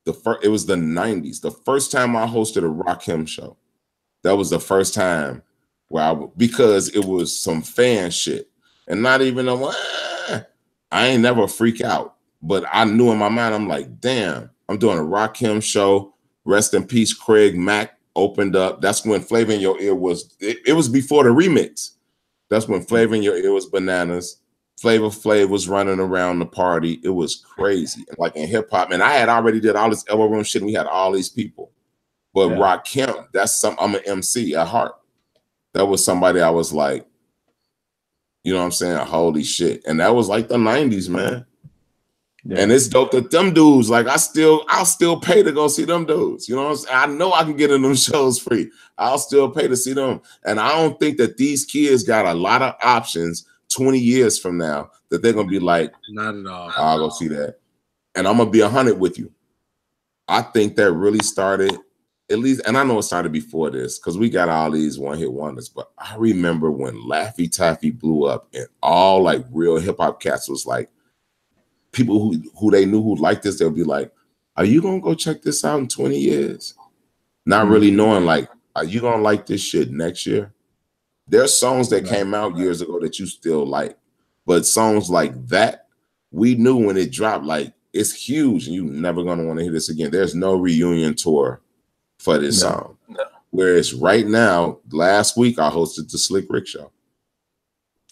it was the 90s. The first time I hosted a Rakim show, that was the first time where because it was some fan shit, and not even I ain't never freak out, but I knew in my mind, I'm like, damn, I'm doing a Rakim show. Rest in peace, Craig Mack opened up. That's when Flavor in Your Ear was. It was before the remix. That's when Flavor in Your Ear was bananas. Flavor Flav was running around the party. It was crazy. Like in hip hop, and I had already did all this elbow room shit. And we had all these people, but Rakim, I'm an MC at heart. That was somebody I was like, you know what I'm saying? Holy shit. And that was like the 90s, man. Yeah. And it's dope that them dudes, like I'll still pay to go see them dudes. You know what I'm saying? I know I can get in them shows free. I'll still pay to see them. And I don't think that these kids got a lot of options 20 years from now that they're gonna be like, not at all. I'll go see that. And I'm gonna be 100 with you. I think that really started, at least, and I know it started before this because we got all these one-hit wonders, but I remember when Laffy Taffy blew up and all like real hip-hop cats was like, people who they knew who liked this, they'll be like, are you gonna go check this out in 20 years? Not really knowing, like, are you gonna like this shit next year? There's songs that came out years ago that you still like, but songs like that, we knew when it dropped, like, it's huge and you're never gonna want to hear this again. There's no reunion tour for this song. No. Whereas right now, last week I hosted the Slick Rick show.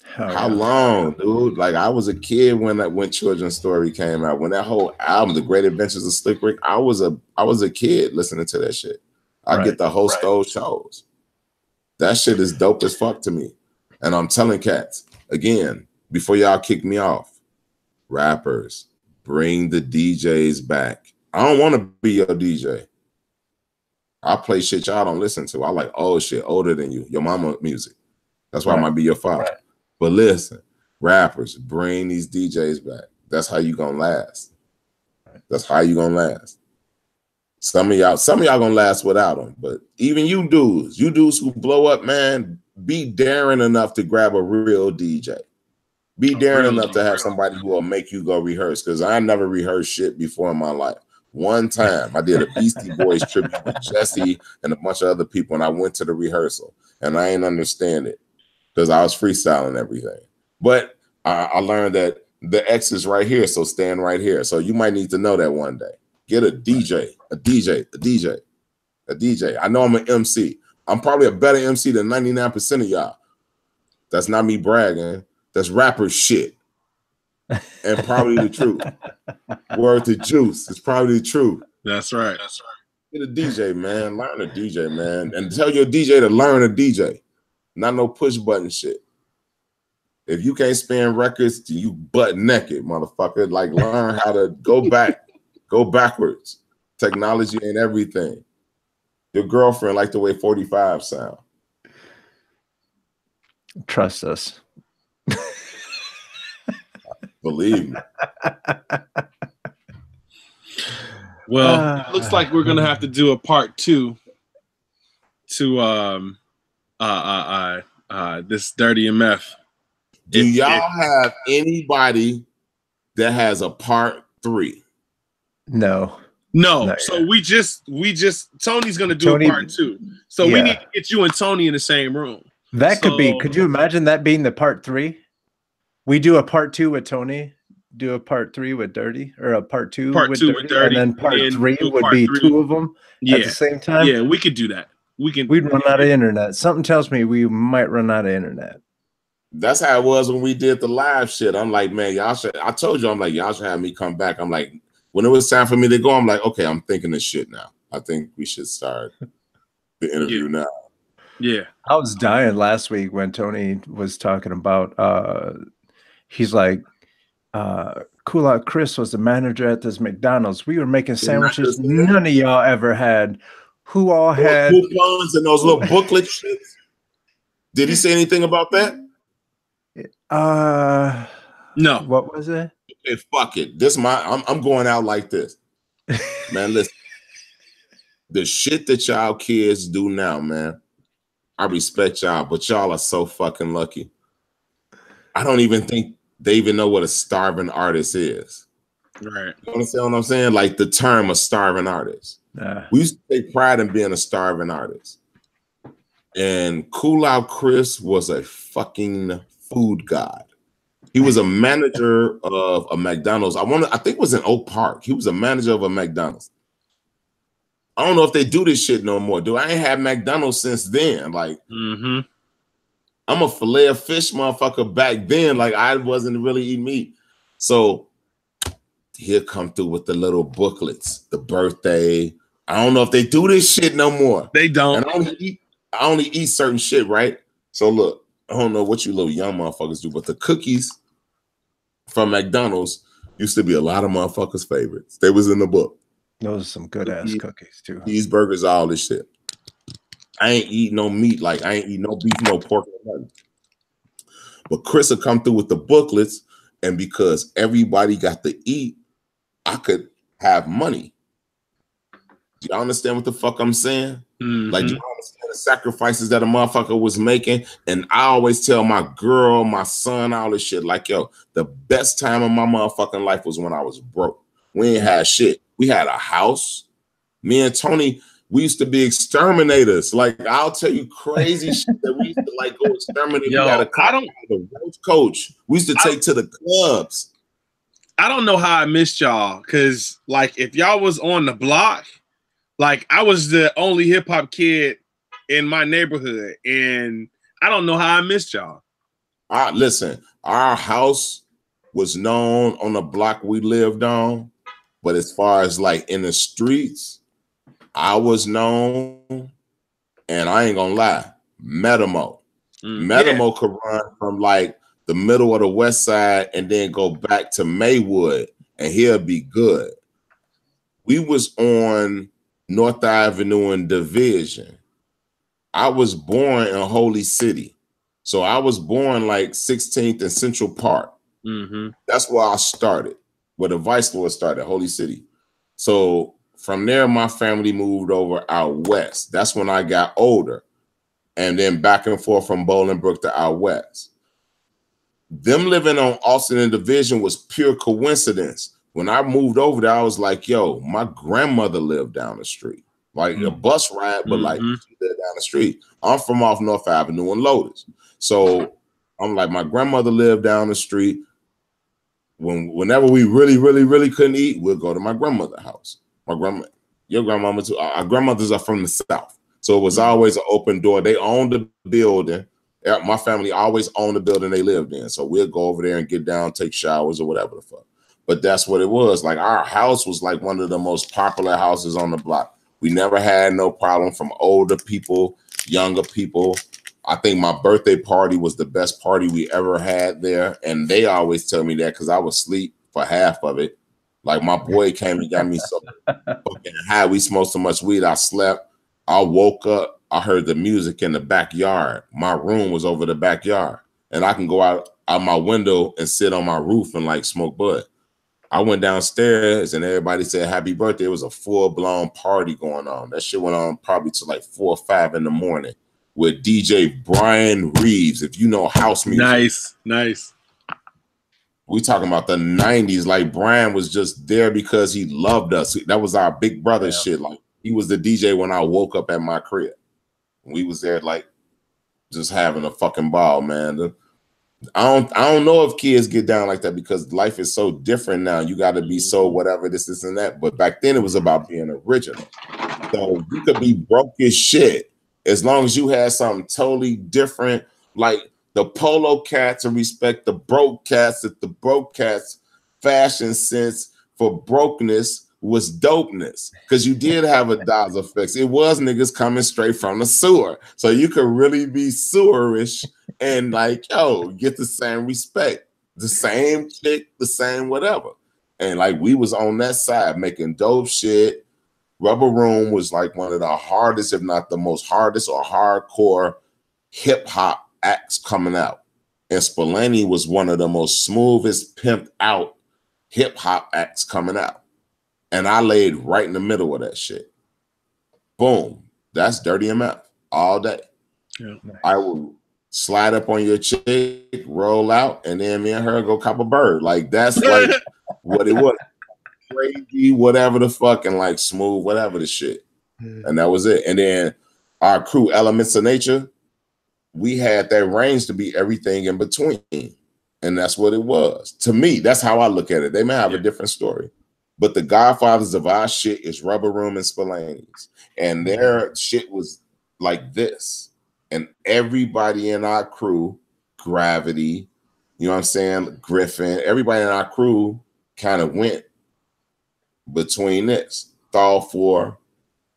How long, dude? Like I was a kid when Children's Story came out. When that whole album, The Great Adventures of Slick Rick, I was a kid listening to that shit. I get to host those shows. That shit is dope as fuck to me. And I'm telling cats, again, before y'all kick me off, rappers, bring the DJs back. I don't want to be your DJ. I play shit y'all don't listen to. I like old shit, older than you, your mama music. That's why I might be your father. Right. But listen, rappers, bring these DJs back. That's how you gonna last. That's how you gonna last. Some of y'all gonna last without them. But even you dudes who blow up, man, be daring enough to grab a real DJ. Be daring enough to have somebody who will make you go rehearse. Because I never rehearsed shit before in my life. One time I did a Beastie Boys tribute with Jesse and a bunch of other people, and I went to the rehearsal, and I ain't understand it because I was freestyling everything. But I learned that the X is right here, so stand right here. So you might need to know that one day. Get a DJ, a DJ, a DJ, a DJ. I know I'm an MC. I'm probably a better MC than 99% of y'all. That's not me bragging. That's rapper shit. And probably the truth. Word to Juice. It's probably the truth. That's right. Get a DJ, man. Learn a DJ, man. And tell your DJ to learn a DJ. Not no push button shit. If you can't spin records, you butt naked, motherfucker. Like, learn how to go backwards. Technology ain't everything. Your girlfriend like the way 45 sound. Trust us. Believe me. Well, it looks like we're gonna have to do a part 2 to this Dirty MF. Do y'all have anybody that has a part 3? No. So we just Tony's gonna do a part 2. So we need to get you and Tony in the same room. That could be. Could you imagine that being the part 3? We do a part 2 with Tony, do a part 3 with Dirty, or a part 2 with Dirty, and then part 3 would be 2 of them at the same time. Yeah, we could do that. We'd run out of internet. Something tells me we might run out of internet. That's how it was when we did the live shit. I'm like, man, y'all should. I told you, I'm like, y'all should have me come back. I'm like, when it was time for me to go, I'm like, okay, I'm thinking this shit now. I think we should start the interview now. Yeah. I was dying last week when Tony was talking about he's like, Cool Out Chris was the manager at this McDonald's. We were making sandwiches none of y'all ever had. Who all had coupons and those little booklet shits? Did he say anything about that? No. What was it? Okay, fuck it. I'm going out like this. Man, listen. The shit that y'all kids do now, man. I respect y'all, but y'all are so fucking lucky. I don't even think they even know what a starving artist is. Right. You understand what I'm saying? Like the term a starving artist. We used to take pride in being a starving artist. And Cool Out Chris was a fucking food god. He was a manager of a McDonald's. I think it was in Oak Park. He was a manager of a McDonald's. I don't know if they do this shit no more. I ain't had McDonald's since then. Like, I'm a filet of fish motherfucker back then. Like, I wasn't really eating meat. So he'll come through with the little booklets, the birthday. I don't know if they do this shit no more. They don't. And I only eat certain shit, right? So look, I don't know what you little young motherfuckers do, but the cookies from McDonald's used to be a lot of motherfuckers' favorites. They was in the book. Those are some good ass cookies too. Cheeseburgers, all this shit. I ain't eat no meat, like I ain't eat no beef, no pork, no nothing. But Chris will come through with the booklets, and because everybody got to eat, I could have money. Do y'all understand what the fuck I'm saying? Like, do you understand the sacrifices that a motherfucker was making? And I always tell my girl, my son, all this shit, like, yo, the best time of my motherfucking life was when I was broke. We ain't had shit. We had a house. Me and Tony, we used to be exterminators. Like, I'll tell you crazy shit that we used to like go exterminate. Yo, we had a coach. We used to take to the clubs. I don't know how I missed y'all, because like if y'all was on the block, like I was the only hip hop kid in my neighborhood, and I don't know how I missed y'all. Listen, our house was known on the block we lived on, but as far as like in the streets, I was known, and I ain't gonna lie, Metamo. Metamo could run from like the middle of the west side and then go back to Maywood, and he'll be good. We was on North Avenue and Division. I was born in Holy City. So I was born like 16th and Central Park. That's where I started, where the Vice Lord started, Holy City. So from there, my family moved over out west. That's when I got older. And then back and forth from Bolingbrook to out west. Them living on Austin and Division was pure coincidence. when I moved over there, I was like, yo, my grandmother lived down the street. Like a bus ride, but like she lived down the street. I'm from off North Avenue in Lotus. So I'm like, my grandmother lived down the street. Whenever we really couldn't eat, we'll go to my grandmother's house. Your grandmama too. Our grandmothers are from the South. So it was always an open door. They owned the building. My family always owned the building they lived in. So we'll go over there and get down, take showers or whatever the fuck. But that's what it was. Like our house was like one of the most popular houses on the block. We never had no problem from older people, younger people. I think my birthday party was the best party we ever had there. And they always tell me that because I was asleep for half of it. Like my boy came and got me so fucking high. We smoked so much weed, I slept. I woke up. I heard the music in the backyard. My room was over the backyard. And I can go out my window and sit on my roof and like smoke bud. I went downstairs and everybody said happy birthday. It was a full-blown party going on. That shit went on probably to like 4 or 5 in the morning with DJ Brian Reeves. If you know house music. Nice. We talking about the 90s. Like Brian was just there because he loved us. That was our big brother shit. Like he was the DJ when I woke up at my crib. We was there like just having a fucking ball, man. I don't know if kids get down like that because life is so different now. You got to be so whatever this and that. But back then it was about being original. So you could be broke as shit as long as you had something totally different. Like the polo cats and respect the broke cats. That the broke cats fashion sense for brokenness was dopeness because you did have a Dodger fix. It was niggas coming straight from the sewer. So you could really be sewerish and like, yo, get the same respect, the same chick, the same whatever. And like we was on that side making dope shit. Rubber Room was like one of the hardest, if not the most hardest or hardcore hip hop acts coming out. And Spillane was one of the most smoothest, pimped out hip hop acts coming out. And I laid right in the middle of that shit. Boom. That's Dirty MF all day. Yeah. I will slide up on your chick, roll out, and then me and her go cop a bird. Like that's like what it was. Crazy, whatever the fuck, and like smooth, whatever the shit. And that was it. And then our crew, Elements of Nature, we had that range to be everything in between. And that's what it was. To me, that's how I look at it. They may have a different story. But the godfathers of our shit is Rubber Room and Spillane's. And their shit was like this. And everybody in our crew, Gravity, you know what I'm saying? Griffin, everybody in our crew kind of went between this. Thaw 4,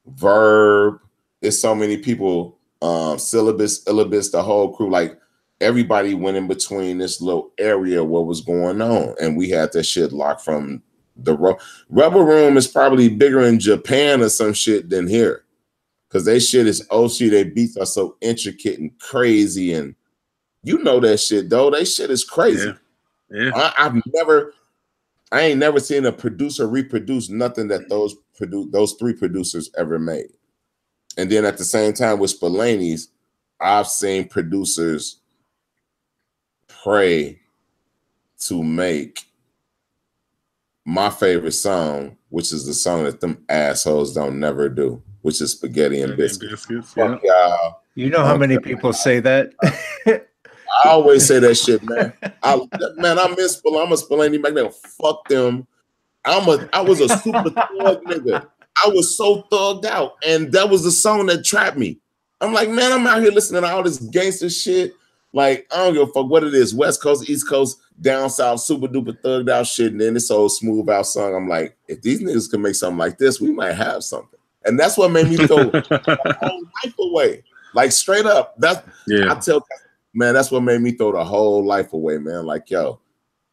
Verb. There's so many people, Syllabus, Illibus, the whole crew. Like everybody went in between this little area what was going on. And we had that shit locked from the Rubber Room is probably bigger in Japan or some shit than here. Because they shit is OC. They beats are so intricate and crazy. And you know that shit, though. They shit is crazy. Yeah. I ain't never seen a producer reproduce nothing that those 3 producers ever made. And then at the same time with Spillane's, I've seen producers pray to make my favorite song, which is the song that them assholes don't never do, which is Spaghetti and Biscuits. Fuck y'all. You know how many people say that? I always say that shit, man. I miss Spillane. I'm a Spillane back there. Fuck them. I was a super thug nigga. I was so thugged out. And that was the song that trapped me. I'm like, man, I'm out here listening to all this gangster shit. Like, I don't give a fuck what it is. West Coast, East Coast, down south, super duper thugged out shit. And then this old smooth out song. I'm like, if these niggas can make something like this, we might have something. And that's what made me throw the whole life away. Like straight up. I tell man, that's what made me throw the whole life away, man. Like, yo,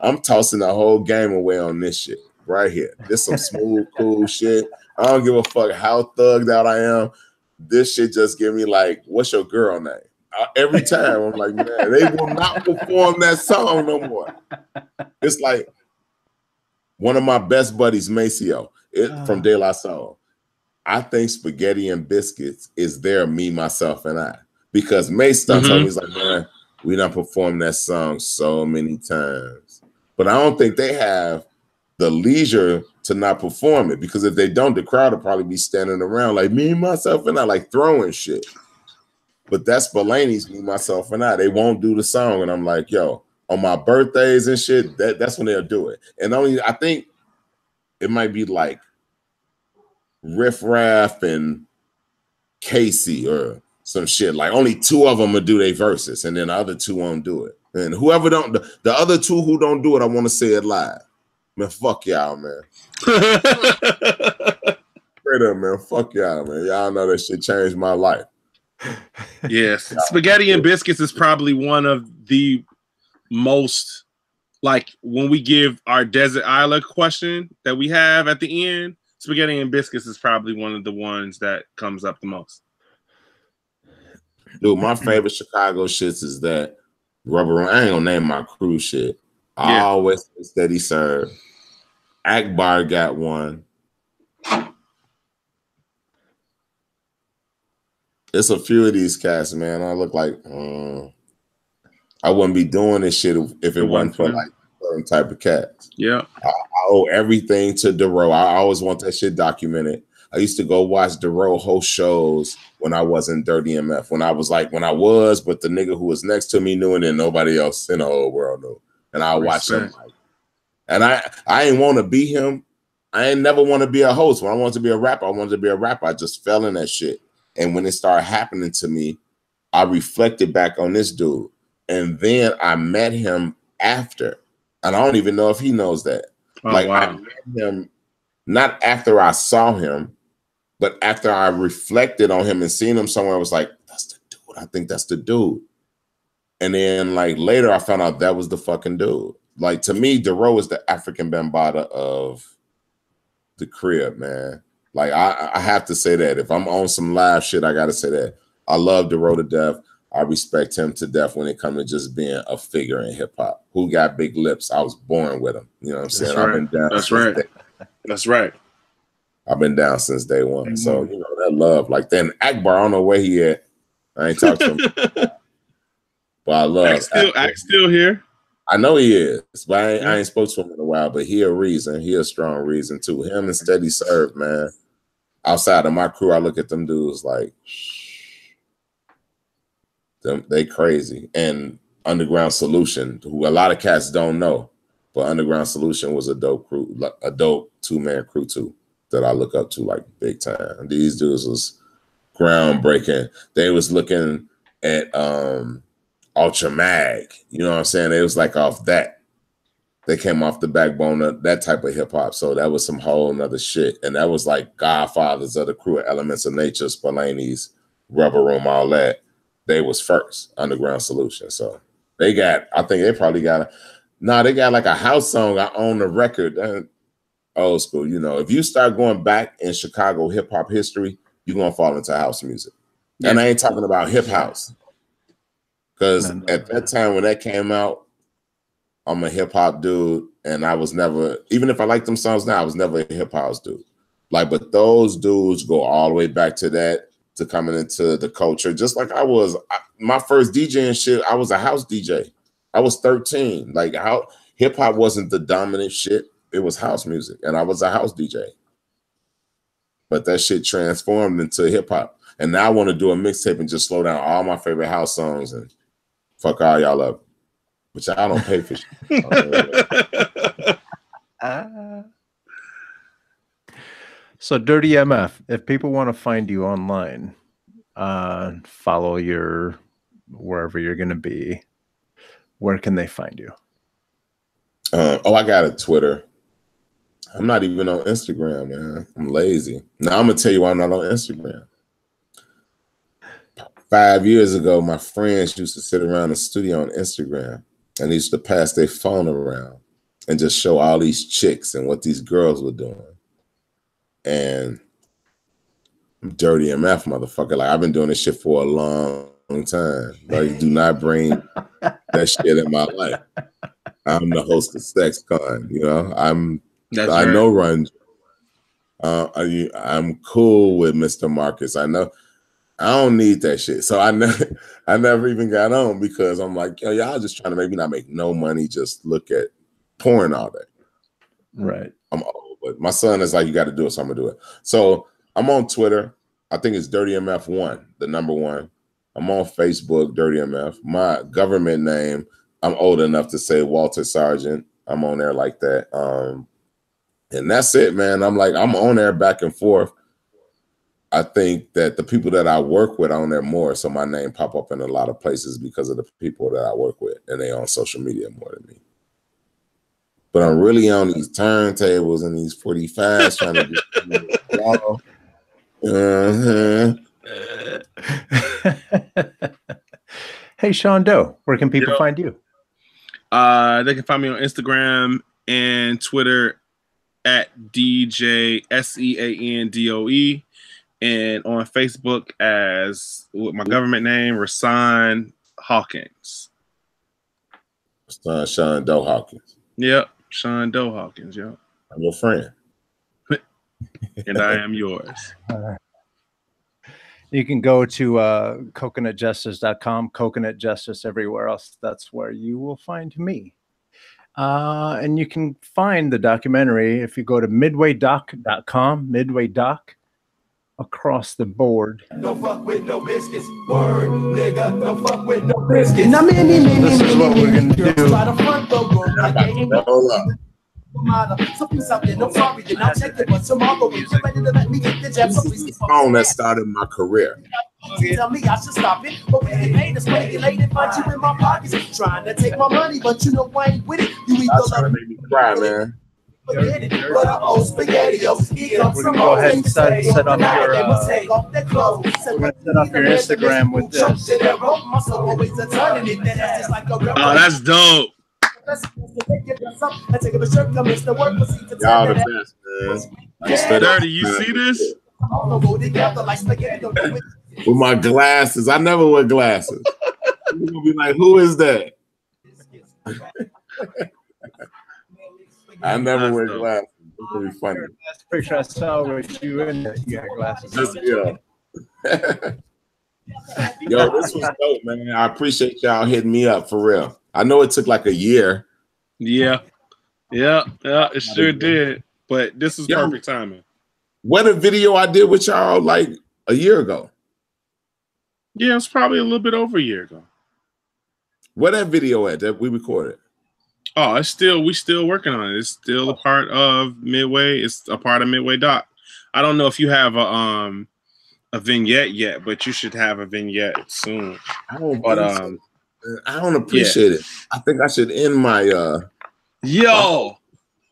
I'm tossing the whole game away on this shit right here. This some smooth, cool shit. I don't give a fuck how thugged out I am. This shit just give me like, what's your girl name? Every time I'm like, man, they will not perform that song no more. It's like one of my best buddies, Maceo, from De La Soul. I think Spaghetti and Biscuits is there, me, myself, and I. Because Mace told me, he's like, man, we done performed that song so many times. But I don't think they have the leisure to not perform it, because if they don't, the crowd will probably be standing around like me, myself, and I, like throwing shit. But that's Spillani's Me, Myself, and I. They won't do the song, and I'm like, yo, on my birthdays and shit, that's when they'll do it. And only I think it might be like Riff Raff and Casey or some shit. Like only 2 of them will do their verses, and then the other 2 won't do it. And whoever don't, the other 2 who don't do it, I want to say it live. Man, fuck y'all, man. Straight up, man. Fuck y'all, man. Y'all know that shit changed my life. Yes. Spaghetti and Biscuits is probably one of the most, like, when we give our Desert Island question that we have at the end, Spaghetti and Biscuits is probably one of the ones that comes up the most. Dude, my favorite Chicago shits is that Rubber Room. I ain't gonna name my crew shit. I always say Steady Serve. Akbar got one. It's a few of these cats, man. I look like I wouldn't be doing this shit if it wasn't for like certain type of cats. Yeah. I owe everything to Dero. I always want that shit documented. I used to go watch Dero host shows when I wasn't Dirty MF. When I was, but the nigga who was next to me knew, and then nobody else in the whole world knew. And I watched him. And I ain't want to be him. I ain't never want to be a host. When I wanted to be a rapper, I wanted to be a rapper. I just fell in that shit. And when it started happening to me, I reflected back on this dude. And then I met him after. And I don't even know if he knows that. Oh, wow. I met him not after I saw him, but after I reflected on him and seen him somewhere. I was like, that's the dude. I think that's the dude. And then like later I found out that was the fucking dude. Like to me, Dero is the African Bambaataa of the crib, man. Like I have to say that. If I'm on some live shit, I gotta say that. I love Dero to death. I respect him to death when it comes to just being a figure in hip hop. Who got big lips? I was born with him. You know what I'm saying? Right. I've been down. That's right. That's right. I've been down since day one. Mm-hmm. So you know that love. Like then Akbar, I don't know where he at. I ain't talked to him. But I love Ak's still here. I know he is, but I ain't spoke to him in a while. But he a reason. He a strong reason too. Him and Steady Serve, man. Outside of my crew, I look at them dudes like they crazy. And Underground Solution, who a lot of cats don't know, but Underground Solution was a dope crew, a dope 2-man crew too, that I look up to like big time. These dudes was groundbreaking. They was looking at Ultra Mag, you know what I'm saying? It was like off that. They came off the backbone of that type of hip hop. So that was some whole nother shit. And that was like godfathers of the crew, Elements of Nature, Spillani's, Rubber Room, all that. They was first, Underground Solution. So they got, I think they probably got, they got like a house song I own the record. Old school, you know. If you start going back in Chicago hip hop history, you're going to fall into house music. Yeah. And I ain't talking about hip house. Because at that time when that came out, I'm a hip hop dude, and I was never, even if I like them songs now, I was never a hip house dude. Like, but those dudes go all the way back to that, to coming into the culture. Just like I was, my first DJing shit, I was a house DJ. I was 13. Like, how hip hop wasn't the dominant shit. It was house music, and I was a house DJ. But that shit transformed into hip hop. And now I want to do a mixtape and just slow down all my favorite house songs and fuck all y'all up. Which I don't pay for shit. So Dirty MF, if people want to find you online, follow your wherever you're going to be, where can they find you? I got a Twitter. I'm not even on Instagram, man. I'm lazy. Now I'm going to tell you why I'm not on Instagram. 5 years ago, my friends used to sit around the studio on Instagram, and they used to pass their phone around and just show all these chicks and what these girls were doing. And I'm Dirty MF, motherfucker. Like, I've been doing this shit for a long time. Like, do not bring that shit in my life. I'm the host of SexCon, you know. I know Run. I'm cool with Mr. Marcus. I know. I don't need that shit. So I never even got on because I'm like, yo, y'all just trying to make me not make no money, just look at porn all day. Right. I'm old, but my son is like, you got to do it, so I'm gonna do it. So I'm on Twitter. I think it's Dirty MF1, the number 1. I'm on Facebook, Dirty MF. My government name, I'm old enough to say Walter Sargent. I'm on there like that. And that's it, man. I'm on there back and forth. I think that the people that I work with are on there more, so my name pop up in a lot of places because of the people that I work with, and they on social media more than me. But I'm really on these turntables and these 45s trying to get Hey, Sean Doe, where can people find you? They can find me on Instagram and Twitter at DJ SEANDOE, and on Facebook as with my government name, Rasan Hawkins. Sean Doe Hawkins. Yep, Sean Doe Hawkins. Yep, I'm your friend, and I am yours. You can go to coconutjustice.com, Coconut Justice everywhere else. That's where you will find me. And you can find the documentary if you go to midwaydoc.com, Midway Doc, across the board. Don't fuck with no biscuits. Word, nigga. Don't fuck with no biscuits. This is what we're going to do. Something I'm sorry, then I'll check it, but tomorrow when you're ready to let me get the jab, so please song that started my career. Tell me I should stop it, but when they made us regulated, find you in my pockets, trying to take my money, but you know I ain't with it. You either trying to make me cry, man. Forget it, but I owe SpaghettiOs. We're going to go ahead and set up your Instagram with this. Oh, that's dope. Y'all the best, man. Dirty, you see this? With my glasses. I never wear glasses. You're gonna be like, who is that? I never wear glasses. It's gonna be funny. That's the picture I saw with you in there. You got glasses. Yeah. Yo, this was dope, man. I appreciate y'all hitting me up for real. I know it took like a year. Yeah, it sure did. But this is perfect timing. What a video I did with y'all like a year ago. Yeah, it's probably a little bit over a year ago. Where that video at that we recorded? Oh, we still working on it. It's still a part of Midway. It's a part of Midway Doc. I don't know if you have a vignette yet, but you should have a vignette soon. I don't appreciate it. I think I should end my Yo,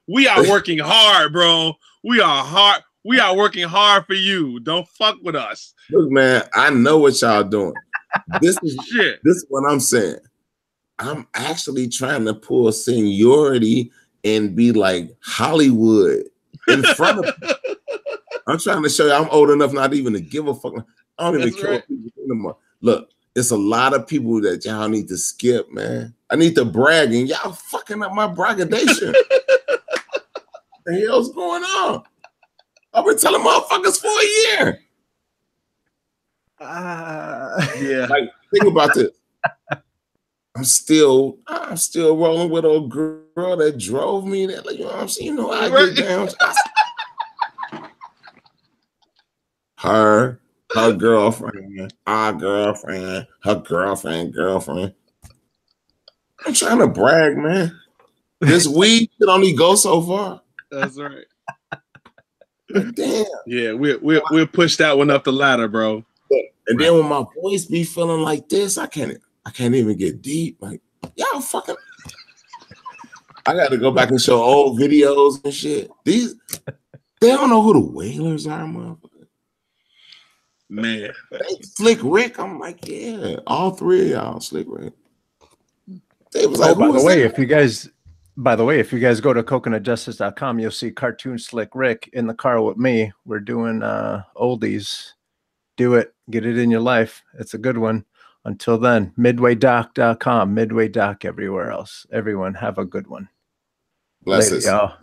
we are working hard, bro. We are working hard for you. Don't fuck with us. Look, man, I know what y'all doing. This is shit. This is what I'm saying. I'm actually trying to pull seniority and be like Hollywood in front of me. I'm trying to show you I'm old enough not even to give a fuck. I don't even care what people think anymore. Look, it's a lot of people that y'all need to skip, man. I need to brag, and y'all fucking up my braggadation. What the hell's going on? I've been telling motherfuckers for a year. Yeah. Like, think about this. I'm still rolling with a girl that drove me there. Like, you know what I'm saying? You know, I get down. Her girlfriend, our girlfriend, her girlfriend. I'm trying to brag, man. This weed can only go so far. That's right. But damn. Yeah, we'll push that one up the ladder, bro. And then when my voice be feeling like this, I can't even get deep. Like, y'all fucking. I got to go back and show old videos and shit. They don't know who the Whalers are, motherfucker. Man, Slick Rick. I'm like, yeah, all three of y'all, Slick Rick. They was like, by the way, if you guys go to coconutjustice.com, you'll see cartoon Slick Rick in the car with me. We're doing oldies. Do it. Get it in your life. It's a good one. Until then, midwaydoc.com, Midway Doc everywhere else. Everyone have a good one. Bless us. Y'all.